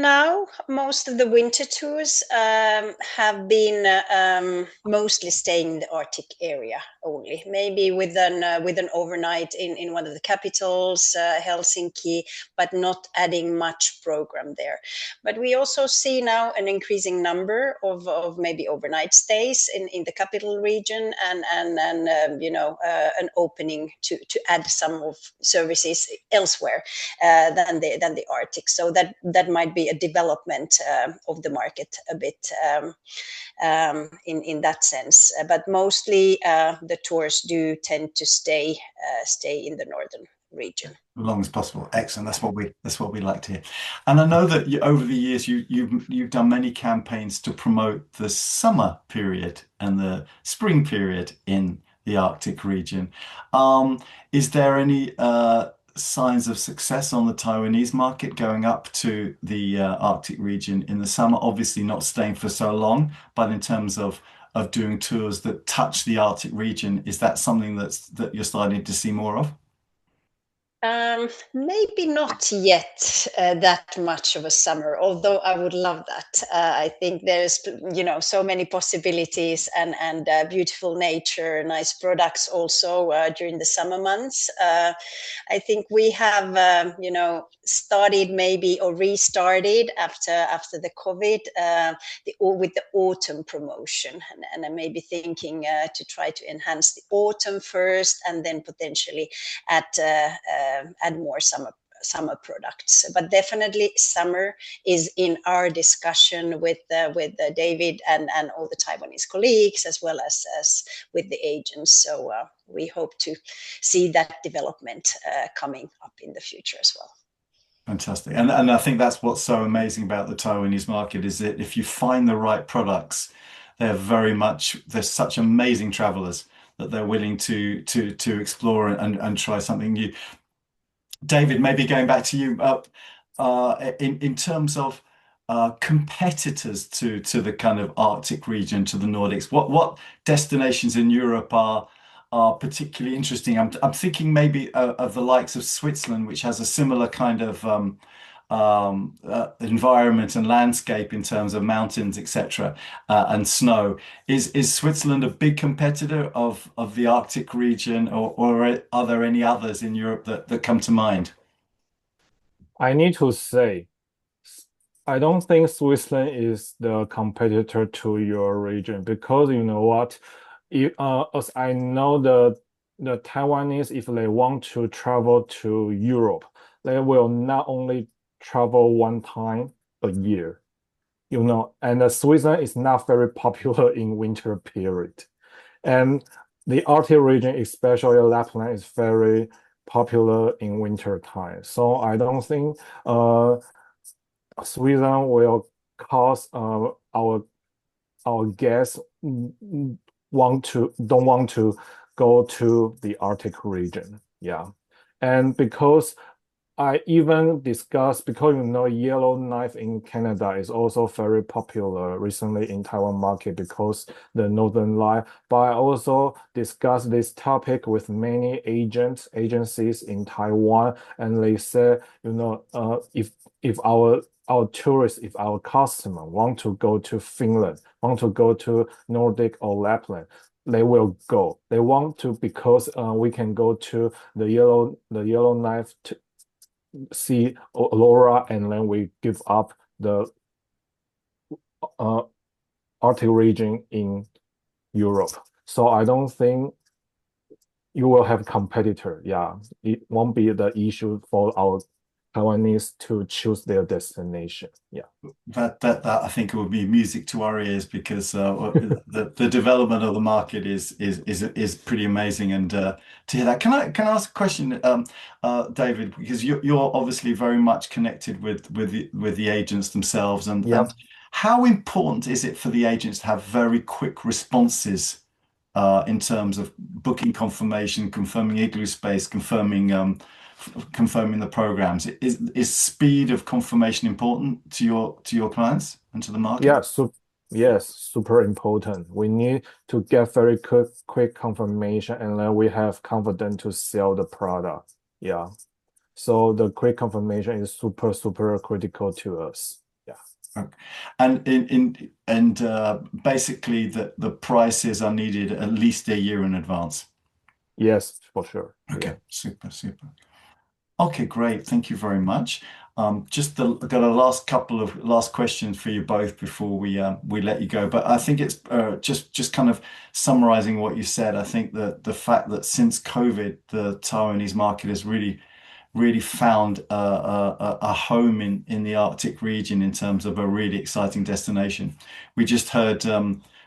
now, most of the winter tours have been mostly staying in the Arctic area only. Maybe with an overnight in one of the capitals, Helsinki, but not adding much program there. But we also see now an increasing number of maybe overnight stays in the capital region, and an opening to add some of services elsewhere than the Arctic. So So that might be a development of the market a bit in that sense. But mostly the tours do tend to stay in the northern region. As long as possible. Excellent. That's what we like to hear. And I know that over the years you've done many campaigns to promote the summer period and the spring period in the Arctic region. Is there any signs of success on the Taiwanese market going up to the Arctic region in the summer? Obviously not staying for so long, but in terms of doing tours that touch the Arctic region, is that something that you're starting to see more of? Maybe not yet that much of a summer, although I would love that. I think there's, so many possibilities and beautiful nature, nice products also during the summer months. I think we have, started maybe or restarted after the COVID with the autumn promotion, and I may be thinking to try to enhance the autumn first, and then potentially add more summer products. But definitely summer is in our discussion with David and all the Taiwanese colleagues, as well as with the agents. So we hope to see that development coming up in the future as well. Fantastic. And I think that's what's so amazing about the Taiwanese market, is that if you find the right products, they're such amazing travelers that they're willing to explore and try something new. David, maybe going back to you, in terms of competitors to the kind of Arctic region, to the Nordics, what destinations in Europe are particularly interesting? I'm thinking maybe of the likes of Switzerland, which has a similar kind of environment and landscape in terms of mountains, etc., and snow. Is Switzerland a big competitor of the Arctic region, or are there any others in Europe that come to mind? I need to say, I don't think Switzerland is the competitor to your region, because you know what, as I know, the Taiwanese, if they want to travel to Europe, they will not only travel one time a year, and Switzerland is not very popular in winter period, and the Arctic region, especially Lapland, is very popular in winter time. So I don't think Sweden will cause our guests don't want to go to the Arctic region. Yeah, and because I even discussed, because Yellowknife in Canada is also very popular recently in Taiwan market because the Northern Light. But I also discussed this topic with many agencies in Taiwan, and they said, if our tourists, if our customer want to go to Finland, want to go to Nordic or Lapland, they will go. They want to, because we can go to the Yellowknife to see Aurora, and then we give up the Arctic region in Europe. So I don't think you will have competitor. Yeah, it won't be the issue for our Taiwanese to choose their destination. Yeah, that I think it would be music to our ears, because the development of the market is pretty amazing. And to hear that, can I ask a question, David, because you're obviously very much connected with the agents themselves, and how important is it for the agents to have very quick responses in terms of booking confirmation, confirming igloo space, confirming the programs? Is speed of confirmation important to your clients and to the market? Yeah, yes, super important. We need to get very quick confirmation, and then we have confidence to sell the product. Yeah, so the quick confirmation is super critical to us. Yeah. Okay. And basically the prices are needed at least a year in advance. Yes, for sure. Okay, yeah. Super. Okay, great. Thank you very much. Just got a last questions for you both before we let you go. But I think it's just kind of summarizing what you said. I think that the fact that since COVID, the Taiwanese market has really really found a home in the Arctic region in terms of a really exciting destination. We just heard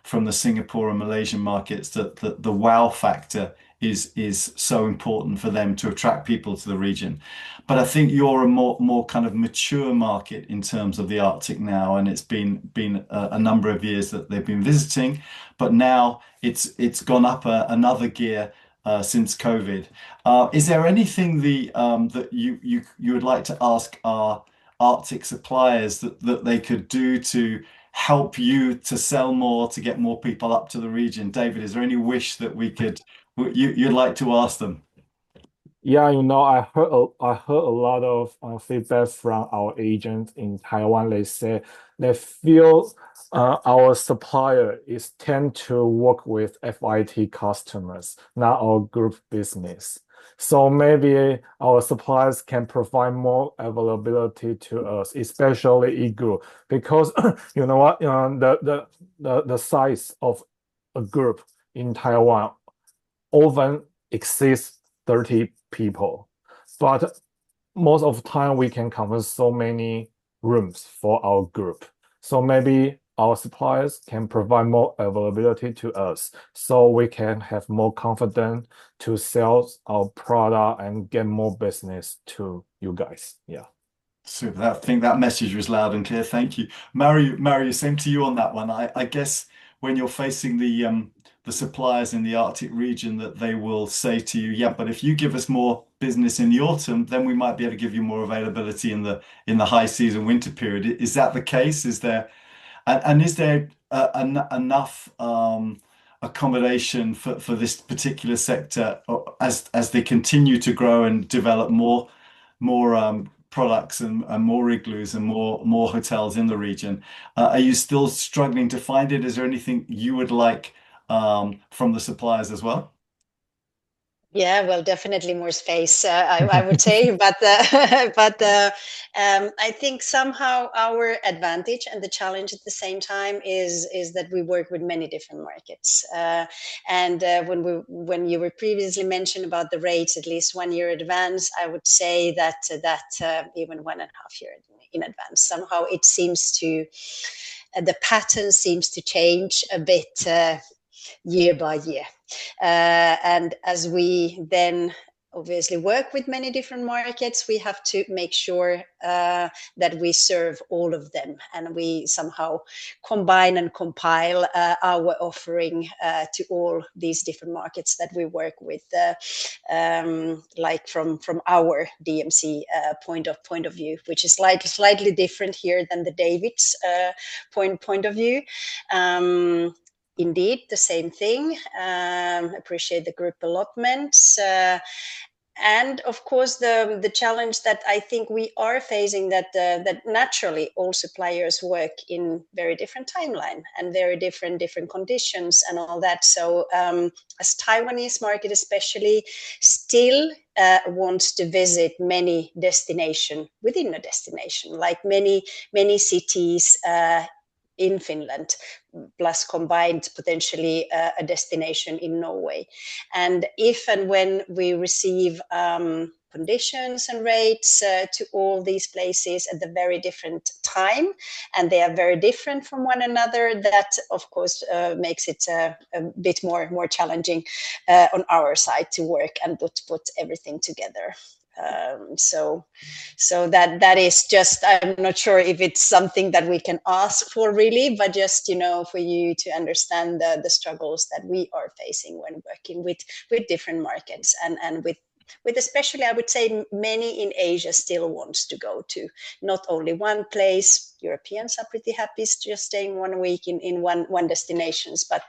from the Singapore and Malaysian markets that the wow factor is so important for them to attract people to the region. But I think you're a more kind of mature market in terms of the Arctic now, and it's been a number of years that they've been visiting, but now it's gone up another gear since COVID. Is there anything that you would like to ask our Arctic suppliers that they could do to help you to sell more, to get more people up to the region? David, is there any wish that you'd like to ask them? Yeah, I heard a lot of feedback from our agents in Taiwan. They say they feel our supplier is tend to work with FIT customers, not our group business. So maybe our suppliers can provide more availability to us, especially e-group, because you know what, the size of a group in Taiwan often exceeds 30 people, but most of the time we can cover so many rooms for our group. So maybe our suppliers can provide more availability to us, so we can have more confidence to sell our product and get more business to you guys. Yeah. Super. I think that message was loud and clear. Thank you, Mario. Same to you on that one. I guess when you're facing the suppliers in the Arctic region, that they will say to you, yeah, but if you give us more business in the autumn, then we might be able to give you more availability in the high season winter period. Is that the case? Is there enough accommodation for this particular sector as they continue to grow and develop more products and more igloos and more hotels in the region? Are you still struggling to find it? Is there anything you would like from the suppliers as well? Yeah, well, definitely more space, I would say, but I think somehow our advantage and the challenge at the same time is that we work with many different markets. And when you were previously mentioned about the rates, at least 1 year advance, I would say that even 1.5 years in advance, somehow it seems to the pattern seems to change a bit year by year. And as we then obviously work with many different markets, we have to make sure that we serve all of them, and we somehow combine and compile our offering to all these different markets that we work with, like from our DMC point of view, which is slightly different here than the David's point of view. Indeed, the same thing. Appreciate the group allotments. And of course, the challenge that I think we are facing, that naturally all suppliers work in very different timeline and very different conditions and all that. So as Taiwanese market especially still wants to visit many destination within a destination, like many cities in Finland, plus combined potentially a destination in Norway. And if and when we receive conditions and rates to all these places at the very different time, and they are very different from one another, that of course makes it a bit more challenging on our side to work and put everything together. So that is just, I'm not sure if it's something that we can ask for really, but just, for you to understand the struggles that we are facing when working with different markets, and with especially, I would say, many in Asia still wants to go to not only one place. Europeans are pretty happy just staying 1 week in one destinations, but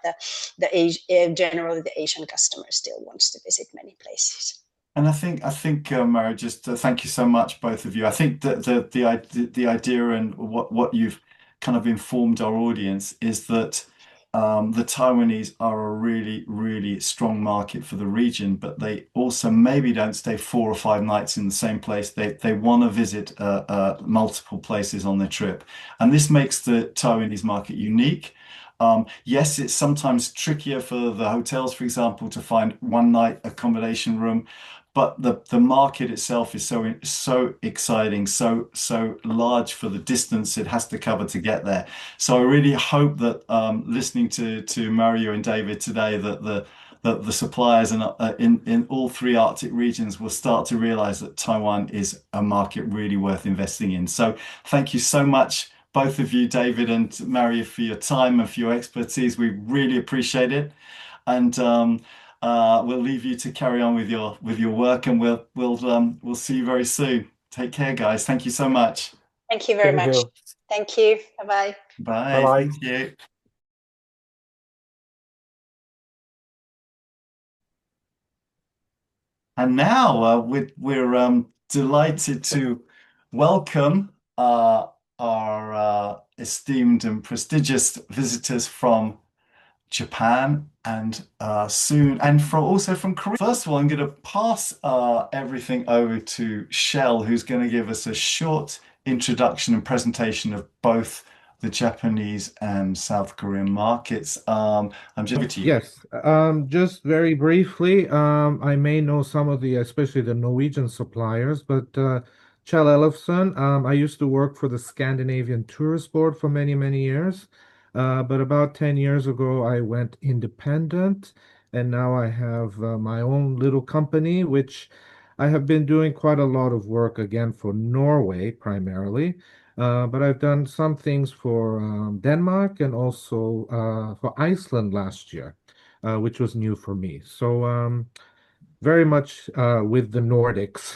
generally the Asian customer still wants to visit many places. And I think, Mara, just thank you so much, both of you. I think that the idea and what you've kind of informed our audience is that the Taiwanese are a really, really strong market for the region, but they also maybe don't stay 4 or 5 nights in the same place. They want to visit multiple places on their trip, and this makes the Taiwanese market unique. Yes, it's sometimes trickier for the hotels, for example, to find 1 night accommodation room. but the market itself is so exciting, so large for the distance it has to cover to get there. So I really hope that listening to Mario and David today, that the suppliers in all three Arctic regions will start to realize that Taiwan is a market really worth investing in. So thank you so much, both of you, David and Mario, for your time and for your expertise. We really appreciate it. And we'll leave you to carry on with your work, and we'll see you very soon. Take care, guys. Thank you so much. Thank you very much. Thank you. Bye-bye. Bye. Bye-bye. Thank you. And now we're delighted to welcome our esteemed and prestigious visitors from Japan and soon, and also from Korea. First of all, I'm going to pass everything over to Shell, who's going to give us a short introduction and presentation of both the Japanese and South Korean markets. I'm just over to you. Yes, just very briefly, I may know some of especially the Norwegian suppliers, but Kjell Ellefsen, I used to work for the Scandinavian Tourist Board for many, many years. But about 10 years ago, I went independent, and now I have my own little company, which I have been doing quite a lot of work again for Norway primarily. But I've done some things for Denmark and also for Iceland last year, which was new for me. So very much with the Nordics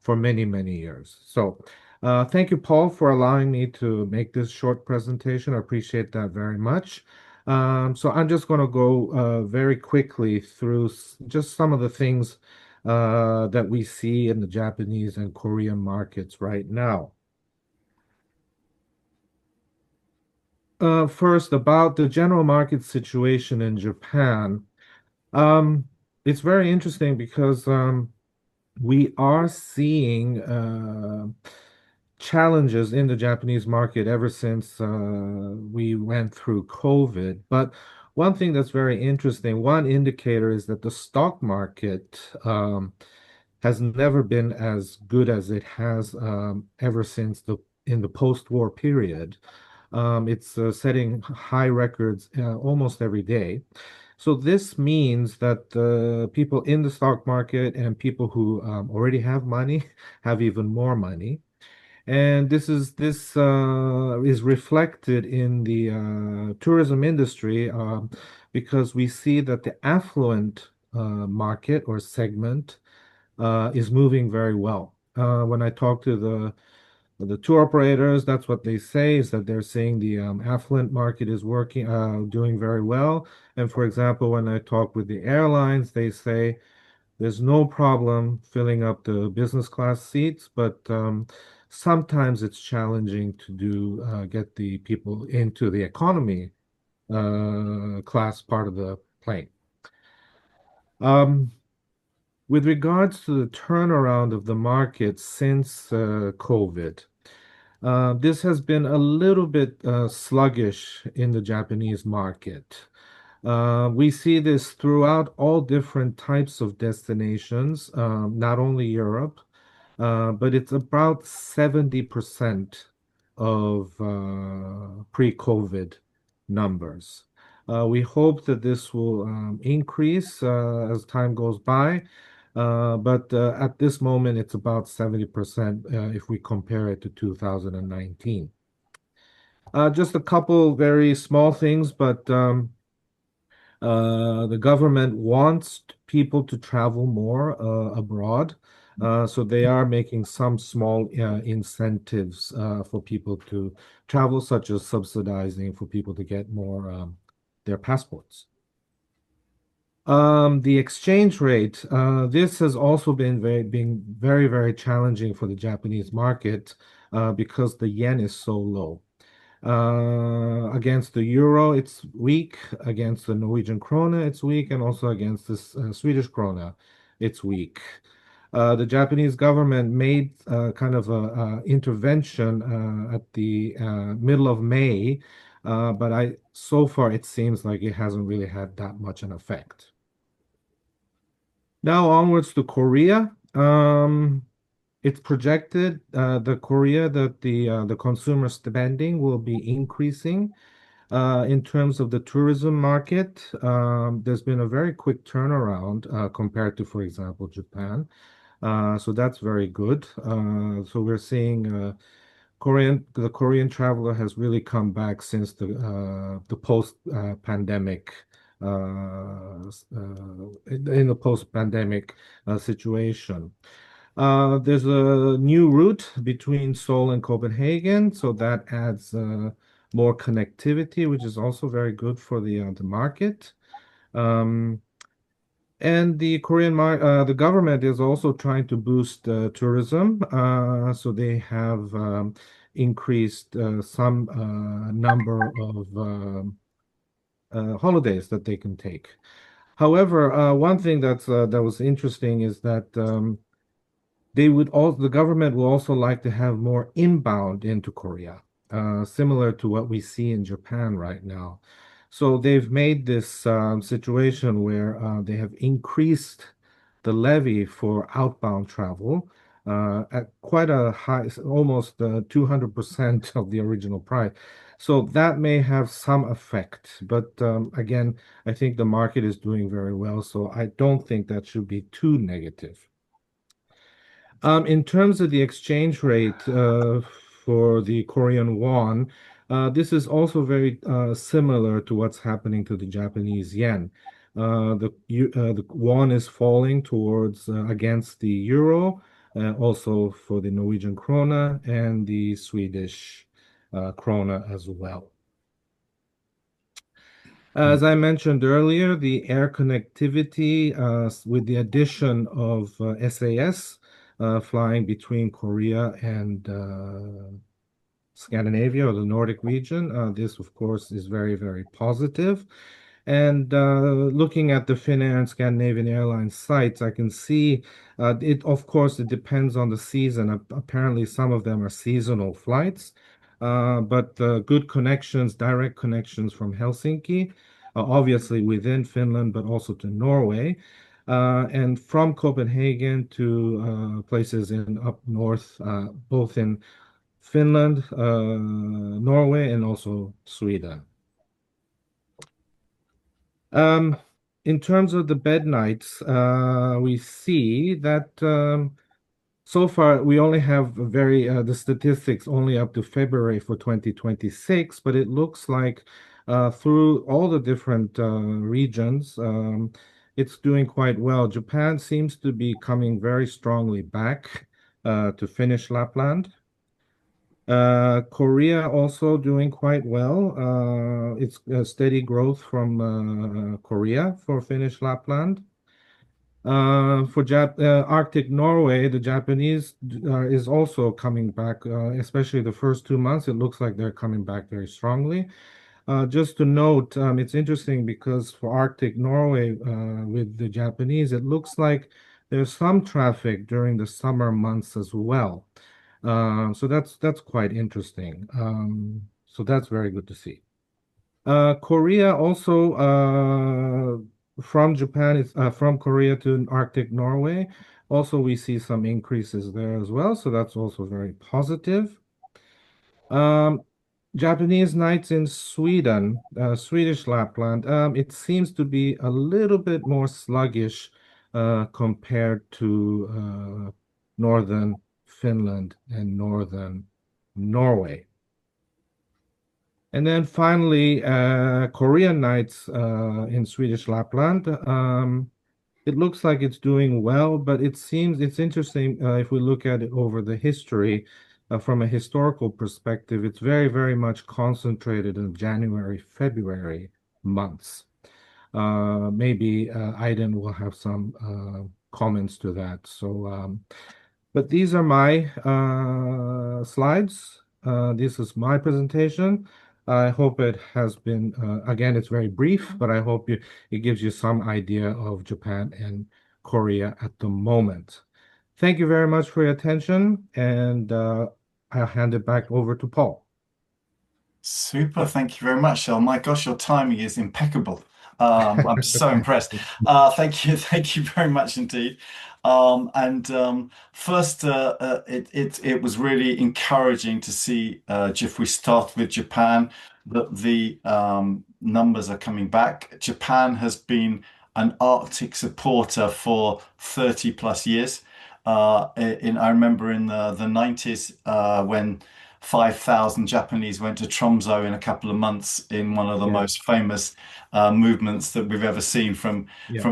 for many, many years. So thank you, Paul, for allowing me to make this short presentation. I appreciate that very much. So I'm just going to go very quickly through just some of the things that we see in the Japanese and Korean markets right now. First, about the general market situation in Japan. It's very interesting because we are seeing challenges in the Japanese market ever since we went through COVID. But one thing that's very interesting, one indicator is that the stock market has never been as good as it has ever since in the post-war period. It's setting high records almost every day. So this means that people in the stock market and people who already have money have even more money. And this is reflected in the tourism industry because we see that the affluent market or segment is moving very well. When I talk to the tour operators, that's what they say, is that they're saying the affluent market is doing very well. And for example, when I talk with the airlines, they say there's no problem filling up the business class seats, but sometimes it's challenging to get the people into the economy class part of the plane. With regards to the turnaround of the market since COVID, this has been a little bit sluggish in the Japanese market. We see this throughout all different types of destinations, not only Europe, but it's about 70% of pre-COVID numbers. We hope that this will increase as time goes by, but at this moment, it's about 70% if we compare it to 2019. Just a couple very small things, but the government wants people to travel more abroad. So they are making some small incentives for people to travel, such as subsidizing for people to get more their passports. The exchange rate, this has also been very, very challenging for the Japanese market because the yen is so low. Against the euro, it's weak. Against the Norwegian krone, it's weak, and also against the Swedish krona, it's weak. The Japanese government made kind of an intervention at the middle of May, but so far it seems like it hasn't really had that much an effect. Now onwards to Korea. It's projected the Korea that the consumer spending will be increasing. In terms of the tourism market, there's been a very quick turnaround compared to, for example, Japan. So that's very good. So we're seeing the Korean traveler has really come back since the post pandemic in the post pandemic situation. There's a new route between Seoul and Copenhagen, so that adds more connectivity, which is also very good for the market. And the the government is also trying to boost tourism, so they have increased some number of holidays that they can take. However, one thing that was interesting is that the government will also like to have more inbound into Korea, similar to what we see in Japan right now. So they've made this situation where they have increased the levy for outbound travel at quite a high, almost 200% of the original price. So that may have some effect, but again, I think the market is doing very well, so I don't think that should be too negative. In terms of the exchange rate for the Korean won, this is also very similar to what's happening to the Japanese yen. The won is falling towards against the euro, also for the Norwegian krona and the Swedish krona as well. As I mentioned earlier, the air connectivity with the addition of SAS flying between Korea and Scandinavia or the Nordic region. This, of course, is very, very positive. And looking at the Finnair and Scandinavian Airlines sites, I can see of course, it depends on the season. Apparently, some of them are seasonal flights, but good connections, direct connections from Helsinki, obviously within Finland, but also to Norway. And from Copenhagen to places in up north, both in Finland, Norway, and also Sweden. In terms of the bed nights, we see that so far we only have the statistics only up to February for 2026, but it looks like through all the different regions, it's doing quite well. Japan seems to be coming very strongly back to Finnish Lapland. Korea also doing quite well. It's a steady growth from Korea for Finnish Lapland. For Arctic Norway, the Japanese is also coming back, especially the first 2 months. It looks like they're coming back very strongly. Just to note, it's interesting because for Arctic Norway with the Japanese, it looks like there's some traffic during the summer months as well. So that's quite interesting. So that's very good to see. Korea also from Japan, from Korea to Arctic Norway. Also, we see some increases there as well. So that's also very positive. Japanese nights in Sweden, Swedish Lapland, it seems to be a little bit more sluggish compared to northern Finland and northern Norway. And then finally, Korean nights in Swedish Lapland. It looks like it's doing well, but it's interesting if we look at it over the history. From a historical perspective, it's very, very much concentrated in January, February months. Maybe Aiden will have some comments to that. So, but these are my slides. This is my presentation. I hope it has been, again, it's very brief, but I hope it gives you some idea of Japan and Korea at the moment. Thank you very much for your attention, and I'll hand it back over to Paul. Super, thank you very much, Shel. My gosh, your timing is impeccable. I'm so impressed. Thank you very much indeed. First, it was really encouraging to see, if we start with Japan, that the numbers are coming back. Japan has been an Arctic supporter for 30 plus years. I remember in the 90s when 5,000 Japanese went to Tromso in a couple of months in one of the most famous movements that we've ever seen from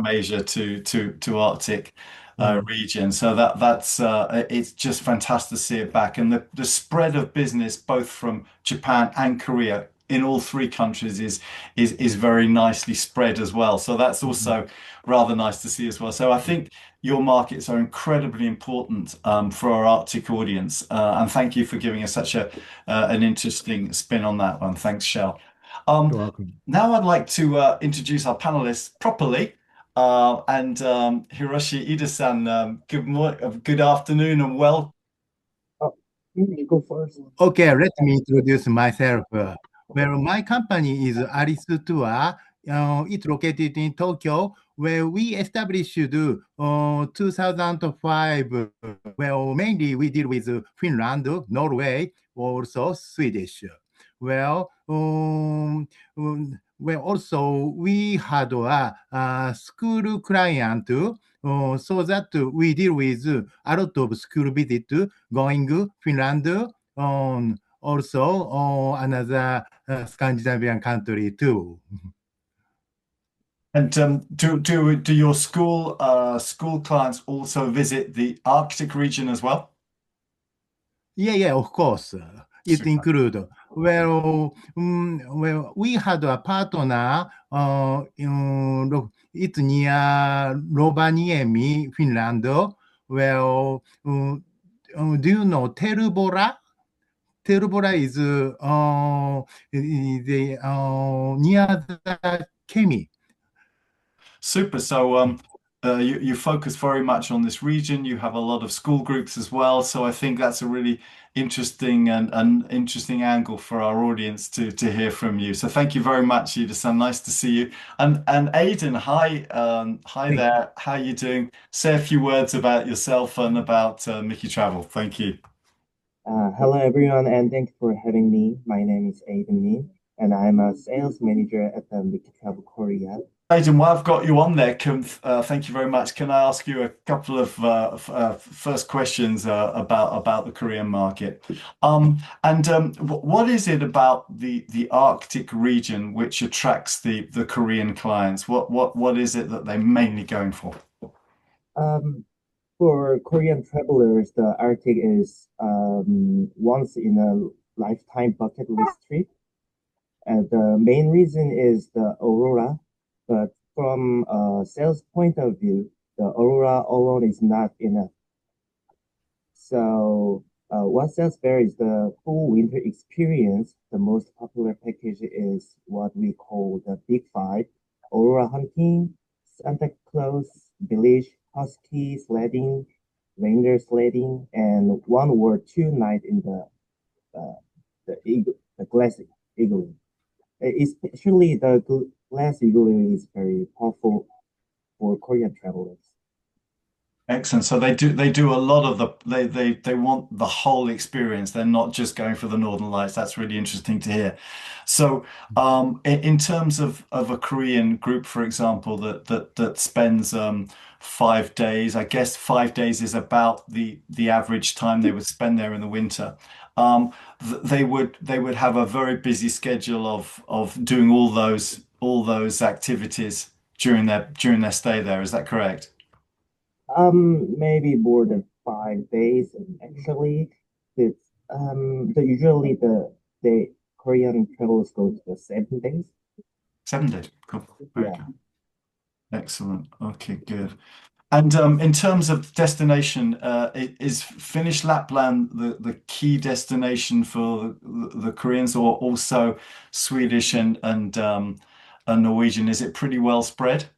Asia to Arctic region. So that's it's just fantastic to see it back, and the spread of business both from Japan and Korea in all three countries is very nicely spread as well. So that's also rather nice to see as well. So I think your markets are incredibly important for our Arctic audience, and thank you for giving us such an interesting spin on that one. Thanks, Shell. You're welcome. Now I'd like to introduce our panelists properly. Hiroshi Ida-san, good afternoon and welcome. You go first. Okay, let me introduce myself. Well, my company is Alice Tour. It's located in Tokyo, where we established 2005. Well, mainly we deal with Finland, Norway, also Swedish. Well, also we had a school client, so that we deal with a lot of school visit going Finland, also another Scandinavian country too. And do your school clients also visit the Arctic region as well? Yeah, of course. It includes. Well, we had a partner. It's near Rovaniemi, Finland. Well, do you know Tervora? Tervora is near the Kemi. Super. So you focus very much on this region. You have a lot of school groups as well. So I think that's a really interesting and interesting angle for our audience to hear from you. So thank you very much, Ida-san. Nice to see you. And Aidan, hi there. How are you doing? Say a few words about yourself and about Mickey Travel. Thank you. Hello everyone, and thanks for having me. My name is Aidan Min, and I'm a sales manager at the Mickey Travel Korea. Aidan, while I've got you on there, thank you very much. Can I ask you a couple of first questions about the Korean market? What is it about the Arctic region which attracts the Korean clients? What is it that they're mainly going for? For Korean travelers, the Arctic is once in a lifetime bucket list trip. And the main reason is the Aurora. But from a sales point of view, the Aurora alone is not enough. So what sells better is the full winter experience. The most popular package is what we call the Big Five: Aurora hunting, Santa Claus village, husky sledding, reindeer sledding, and 1 or 2 nights in the glass igloo. Especially the glass igloo is very powerful for Korean travelers. Excellent. So they do a lot of they want the whole experience. They're not just going for the Northern Lights. That's really interesting to hear. So in terms of a Korean group, for example, that spends 5 days, I guess 5 days is about the average time they would spend there in the winter. They would have a very busy schedule of doing all those activities during their stay there. Is that correct? Maybe more than 5 days. Actually, it's usually the Korean travelers go to the 7 days. 7 days. Cool. Very good. Excellent. Okay, good. And in terms of destination, is Finnish Lapland the key destination for the Koreans, or also Swedish and Norwegian? Is it pretty well spread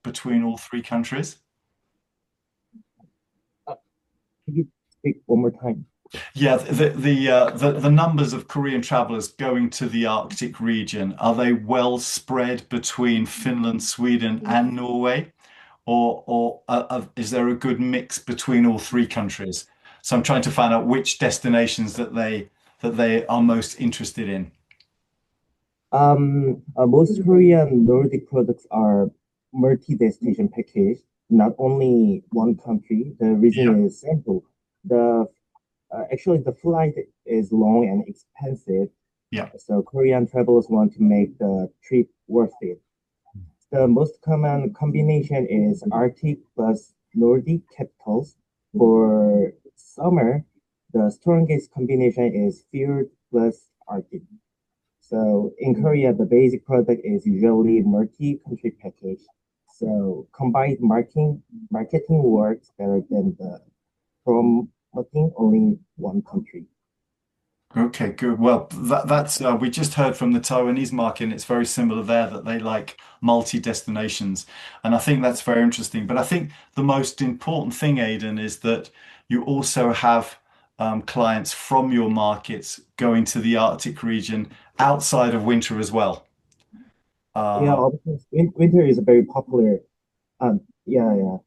between all three countries? Can you speak one more time? Yeah, the numbers of Korean travelers going to the Arctic region, are they well spread between Finland, Sweden, and Norway? Or is there a good mix between all three countries? So I'm trying to find out which destinations that they are most interested in. Most Korean Nordic products are multi-destination package, not only one country. The reason is simple. Actually, the flight is long and expensive. Yeah. So Korean travelers want to make the trip worth it. The most common combination is Arctic plus Nordic capitals. For summer, the strongest combination is Fjord plus Arctic. So in Korea, the basic product is usually multi-country package. So combined marketing works better than the promoting only one country. Okay, good. Well, that's we just heard from the Taiwanese market, and it's very similar there that they like multi-destinations, and I think that's very interesting. But I think the most important thing, Aidan, is that you also have clients from your markets going to the Arctic region outside of winter as well. Yeah, because winter is very popular. Yeah.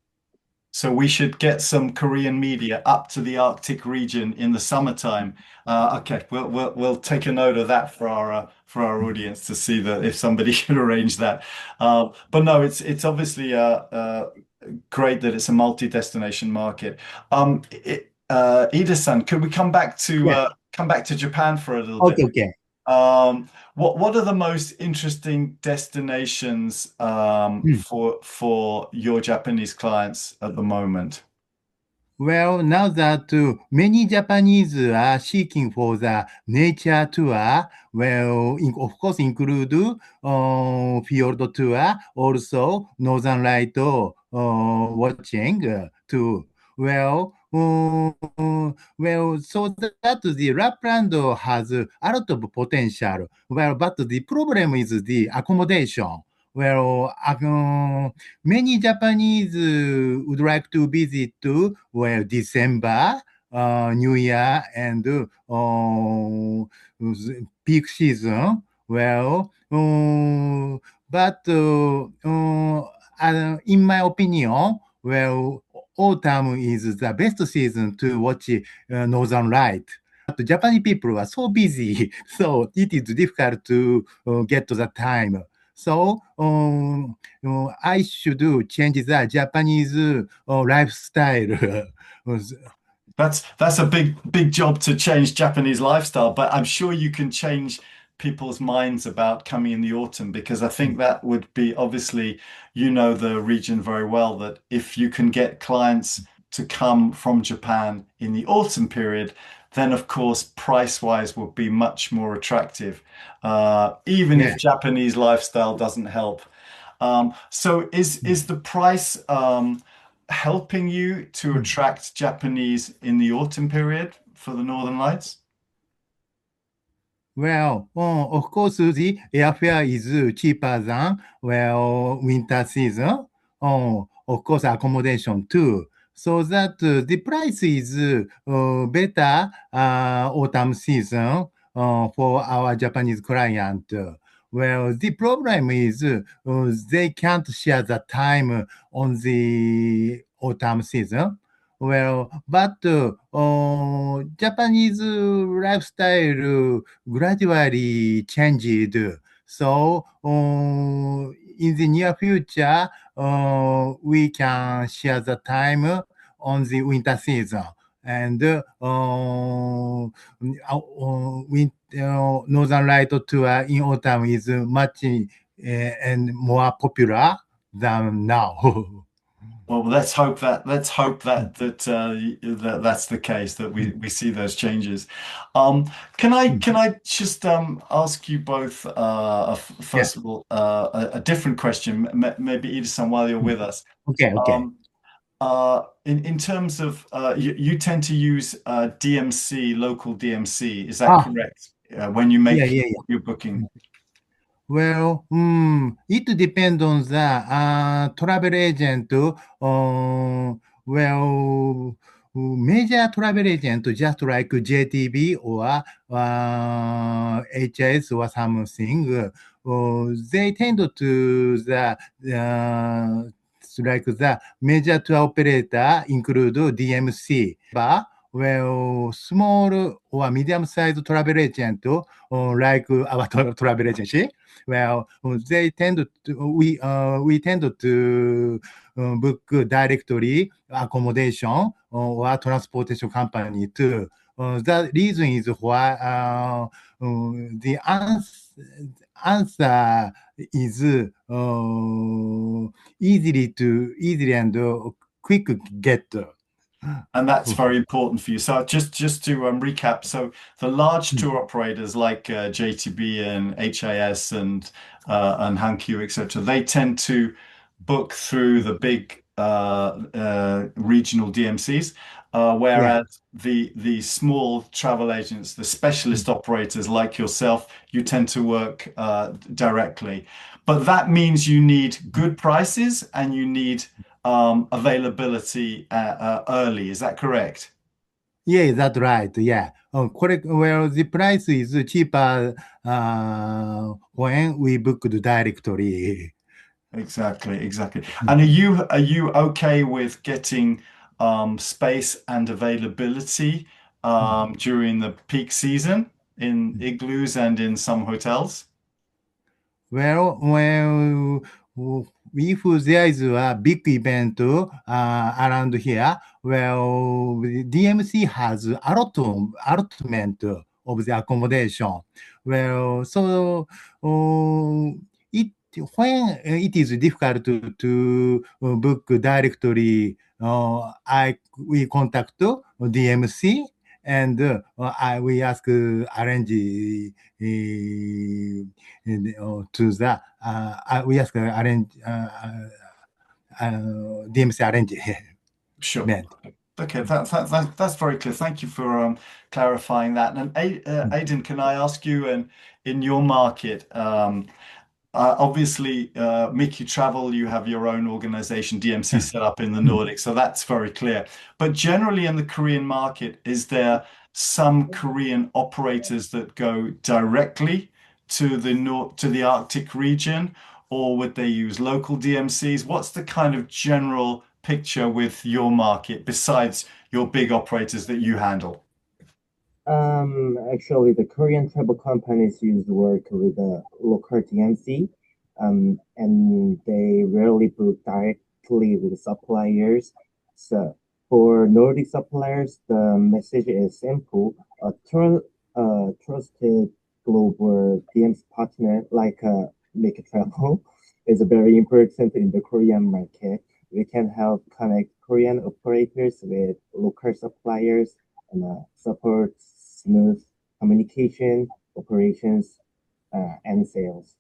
So we should get some Korean media up to the Arctic region in the summertime. Okay, we'll take a note of that for our audience to see that if somebody can arrange that. But no, it's obviously great that it's a multi-destination market. Ida-san, could we come back to Japan for a little bit? Okay. What are the most interesting destinations for your Japanese clients at the moment? Well, now that many Japanese are seeking for the nature tour, well, of course, include field tour, also Northern Light watching too. Well, so that the Lapland has a lot of potential. Well, but the problem is the accommodation. Well, many Japanese would like to visit December, New Year, and peak season. Well, but in my opinion, well, autumn is the best season to watch Northern Light. But Japanese people are so busy, so it is difficult to get to the time. So I should change the Japanese lifestyle. That's a big job to change Japanese lifestyle, but I'm sure you can change people's minds about coming in the autumn, because I think that would be, obviously, you know the region very well, that if you can get clients to come from Japan in the autumn period, then of course price-wise will be much more attractive, even if Japanese lifestyle doesn't help. So is the price helping you to attract Japanese in the autumn period for the Northern Lights? Well, of course, the airfare is cheaper than, winter season. Of course, accommodation too. So that the price is better autumn season for our Japanese client. Well, the problem is they can't share the time on the autumn season. Well, but Japanese lifestyle gradually changed. So in the near future, we can share the time on the winter season. And Northern Light tour in autumn is much and more popular than now. Well, let's hope that that's the case, that we see those changes. Can I just ask you both first of all a different question, maybe Ida-san, while you're with us. Okay. In terms of you tend to use DMC, local DMC, is that correct? When you make your booking? Well, it depends on the travel agent. major travel agent, just like JTB or HS or something, they tend to like the major tour operator include DMC. But well, small or medium-sized travel agent, like our travel agency, well, they tend to we tend to book directly accommodation or transportation company too. The reason is why the answer is easily and quick get. And that's very important for you. So just to recap, so the large tour operators like JTB and HIS and Hankyu, etc., they tend to book through the big regional DMCs, whereas the small travel agents, the specialist operators like yourself, you tend to work directly. But that means you need good prices and you need availability early. Is that correct? Yeah, that's right. Yeah. Correct. Well, the price is cheaper when we book directly. Exactly. And are you okay with getting space and availability during the peak season in igloos and in some hotels? Well, if there is a big event around here, well, DMC has allotment of the accommodation. Well, so when it is difficult to book directly, we contact DMC and we ask arrange to the we ask arrange DMC arrange. Sure. Okay, that's very clear. Thank you for clarifying that. And Aidan, can I ask you, in your market, obviously, Mickey Travel, you have your own organization, DMC, set up in the Nordic, so that's very clear. But generally in the Korean market, is there some Korean operators that go directly to the Arctic region, or would they use local DMCs? What's the kind of general picture with your market besides your big operators that you handle? Actually, the Korean travel companies use work with the local DMC, and they rarely book directly with suppliers. So for Nordic suppliers, the message is simple: a trusted global DMC partner like Make Travel is very important in the Korean market. We can help connect Korean operators with local suppliers and support smooth communication, operations, and sales.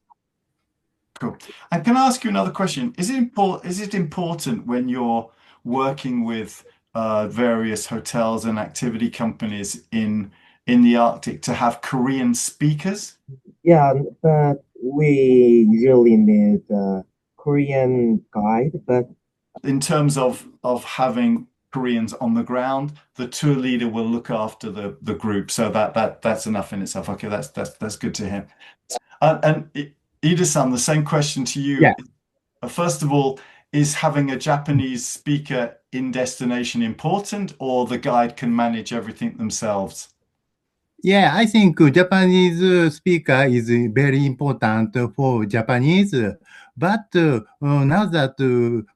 Cool. And can I ask you another question? Is it important when you're working with various hotels and activity companies in the Arctic to have Korean speakers? Yeah, but we usually need a Korean guide, but in terms of having Koreans on the ground, the tour leader will look after the group. So that's enough in itself. Okay, that's good to hear. And Ida-san, the same question to you. Yeah. First of all, is having a Japanese speaker in destination important, or the guide can manage everything themselves? Yeah, I think Japanese speaker is very important for Japanese. But now that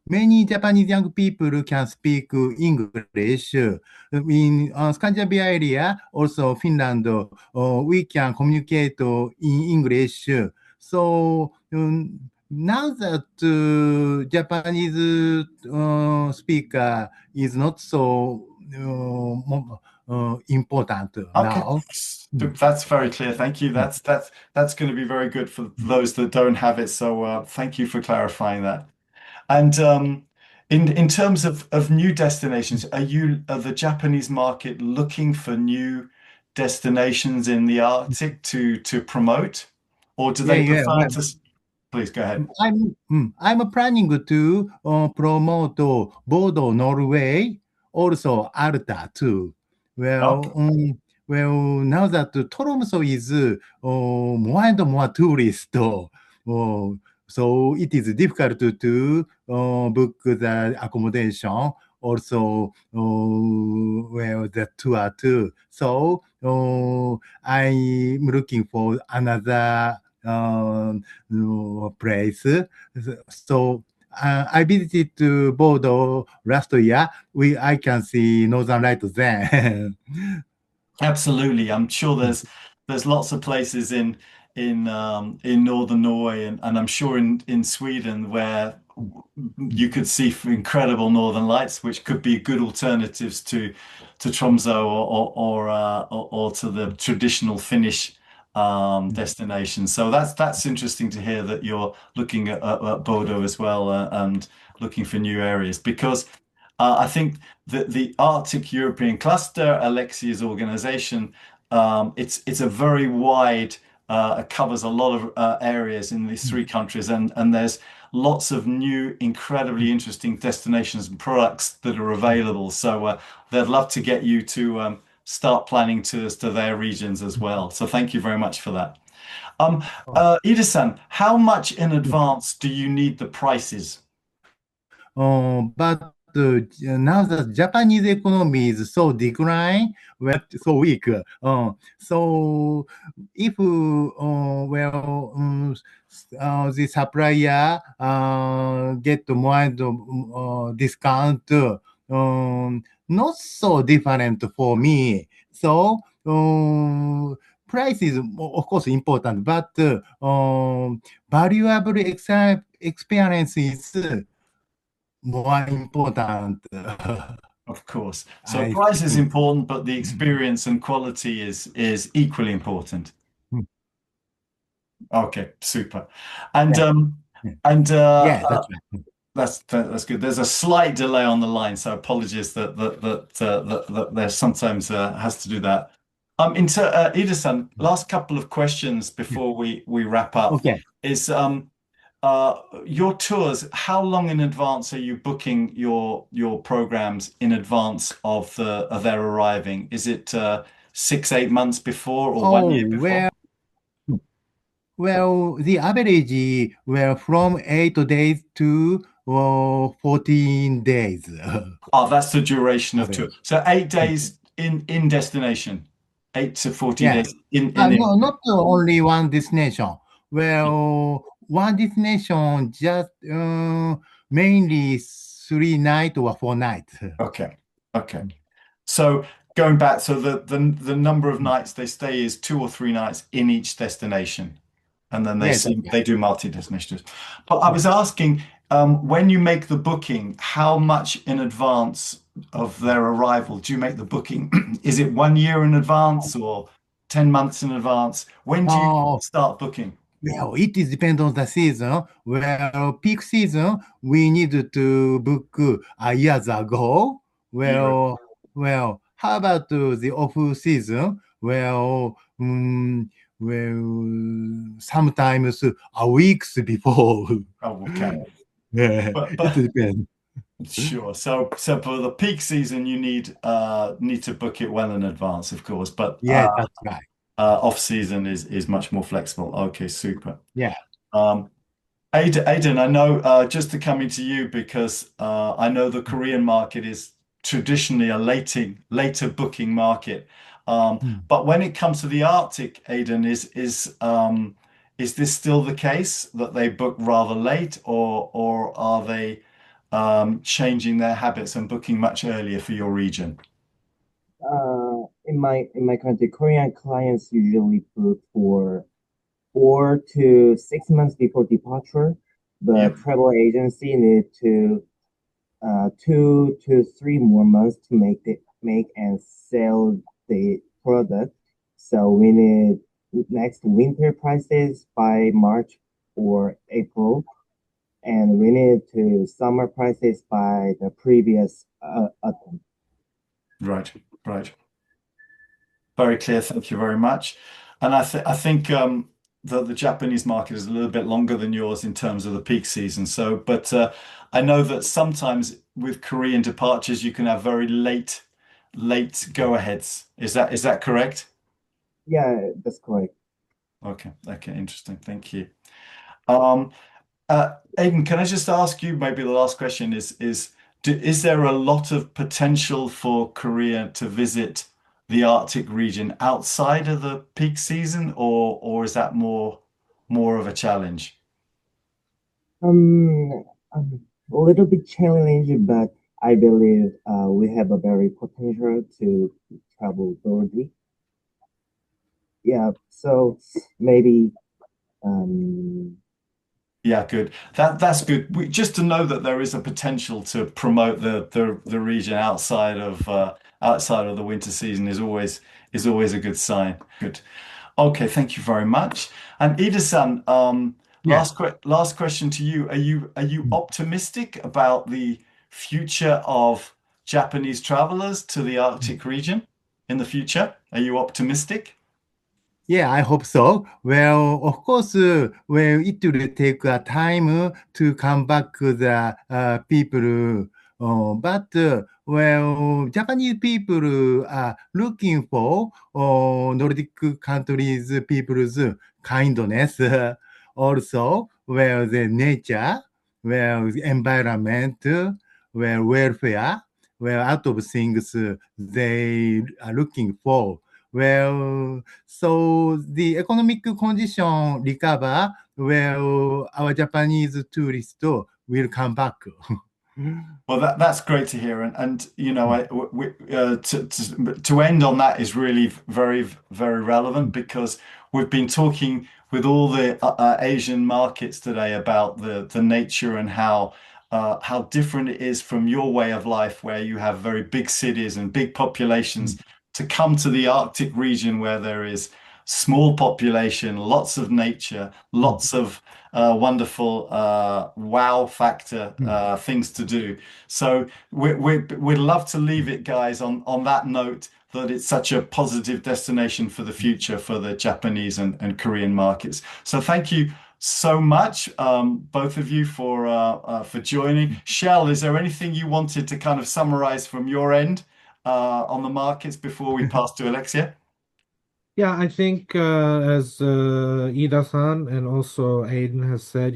many Japanese young people can speak English, in Scandinavia area, also Finland, we can communicate in English. So now that Japanese speaker is not so important now. That's very clear. Thank you. That's going to be very good for those that don't have it. So thank you for clarifying that. And in terms of new destinations, are the Japanese market looking for new destinations in the Arctic to promote, or do they prefer to? Please go ahead. I'm planning to promote both Norway also Alta too. Okay. Well, now that Troms is more and more tourist, so it is difficult to book the accommodation. Also, well, the tour too. So I'm looking for another place. So I visited Bordeaux last year. I can see Northern Lights then. Absolutely. I'm sure there's lots of places in northern Norway and I'm sure in Sweden where you could see incredible northern lights, which could be good alternatives to Tromsø or to the traditional Finnish destination. So that's interesting to hear that you're looking at Bordeaux as well and looking for new areas because I think that the Arctic European Cluster, Alexia's organization, it's a very wide, it covers a lot of areas in these three countries, and there's lots of new, incredibly interesting destinations and products that are available. So they'd love to get you to start planning tours to their regions as well. So thank you very much for that. Ida-san, how much in advance do you need the prices? But now the Japanese economy is so decline, so weak. So if the supplier get more discount, not so different for me. So price is of course important, but valuable experience is more important. Of course. So price is important, but the experience and quality is equally important. Okay, super. And yeah, that's right. That's good. There's a slight delay on the line, so apologies that there sometimes has to do that. Ida-san, last couple of questions before we wrap up. Okay. Is your tours, how long in advance are you booking your programs in advance of their arriving? Is it 6-8 months before or 1 year before? Well, the average from 8 days to 14 days. Oh, that's the duration of tour. So 8 days in destination, 8 to 14 days in no, not only one destination. Well, one destination just mainly 3 nights or 4 nights. Okay. So going back, so the number of nights they stay is 2 or 3 nights in each destination, and then they do multi-destinations. But I was asking, when you make the booking, how much in advance of their arrival do you make the booking? Is it 1 year in advance or 10 months in advance? When do you start booking? Well, it is depends on the season. Well, peak season, we need to book years ago. Well, how about the off season? Well, sometimes a weeks before. Oh, okay. Yeah, but it depends. Sure. So for the peak season, you need to book it well in advance, of course. But yeah, that's right. Off season is much more flexible. Okay, super. Yeah. Aidan, I know just to come into you because I know the Korean market is traditionally a later booking market. But when it comes to the Arctic, Aidan, is this still the case that they book rather late, or are they changing their habits and booking much earlier for your region? In my country, Korean clients usually book for 4 to 6 months before departure. The travel agency need to 2 to 3 more months to make and sell the product. So we need next winter prices by March or April, and we need to summer prices by the previous autumn. Right. Very clear. Thank you very much. And I think the Japanese market is a little bit longer than yours in terms of the peak season. So, but I know that sometimes with Korean departures, you can have very late go-aheads. Is that correct? Yeah, that's correct. Okay, interesting. Thank you. Aidan, can I just ask you, maybe the last question is there a lot of potential for Korea to visit the Arctic region outside of the peak season, or is that more of a challenge? A little bit challenging, but I believe we have a very potential to travel broadly. Yeah, so maybe Yeah, good. That's good. Just to know that there is a potential to promote the region outside of the winter season is always a good sign. Good. Okay, thank you very much. And Ida-san, last question to you. Are you optimistic about the future of Japanese travelers to the Arctic region in the future? Are you optimistic? Yeah, I hope so. Well, of course, well, it will take a time to come back the people, but well, Japanese people are looking for Nordic countries people's kindness. Also, well, the nature, well, environment, well, welfare, well, out of things they are looking for. Well, so the economic condition recover, well, our Japanese tourists will come back. Well, that's great to hear, and you know, to end on that is really very relevant because we've been talking with all the Asian markets today about the nature and how different it is from your way of life, where you have very big cities and big populations, to come to the Arctic region where there is small population, lots of nature, lots of wonderful wow factor things to do. So we'd love to leave it, guys, on that note, that it's such a positive destination for the future for the Japanese and Korean markets. So thank you so much, both of you, for joining. Shell, is there anything you wanted to kind of summarize from your end on the markets before we pass to Alexia? Yeah, I think as Ida-san and also Aiden has said,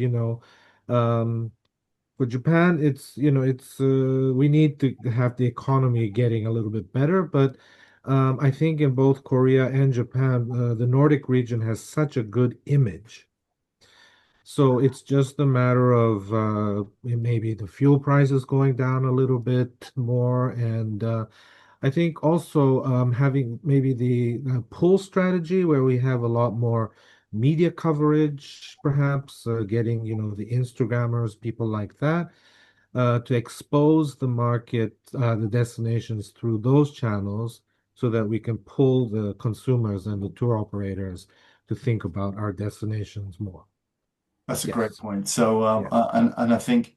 for Japan, it's we need to have the economy getting a little bit better, but I think in both Korea and Japan, the Nordic region has such a good image. So it's just a matter of maybe the fuel prices going down a little bit more, and I think also having maybe the pull strategy where we have a lot more media coverage, perhaps getting, the Instagrammers, people like that, to expose the market, the destinations through those channels so that we can pull the consumers and the tour operators to think about our destinations more. That's a great point. So, and I think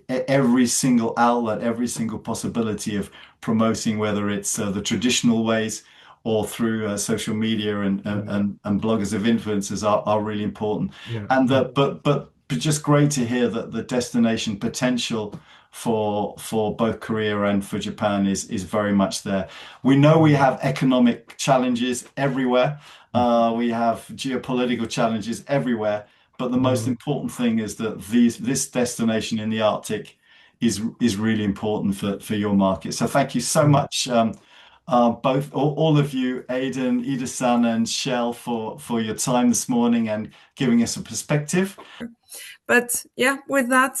every single outlet, every single possibility of promoting, whether it's the traditional ways or through social media and bloggers of influencers, are really important. And but just great to hear that the destination potential for both Korea and for Japan is very much there. We know we have economic challenges everywhere. We have geopolitical challenges everywhere. But the most important thing is that this destination in the Arctic is really important for your market. So thank you so much, both all of you, Aidan, Ida-san, and Shell, for your time this morning and giving us a perspective. But yeah, with that,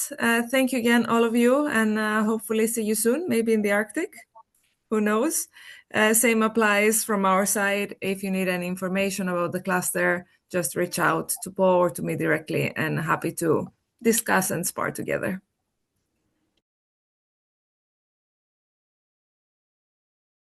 thank you again, all of you, and hopefully see you soon, maybe in the Arctic. Who knows? Same applies from our side. If you need any information about the cluster, just reach out to Paul or to me directly, and happy to discuss and spar together.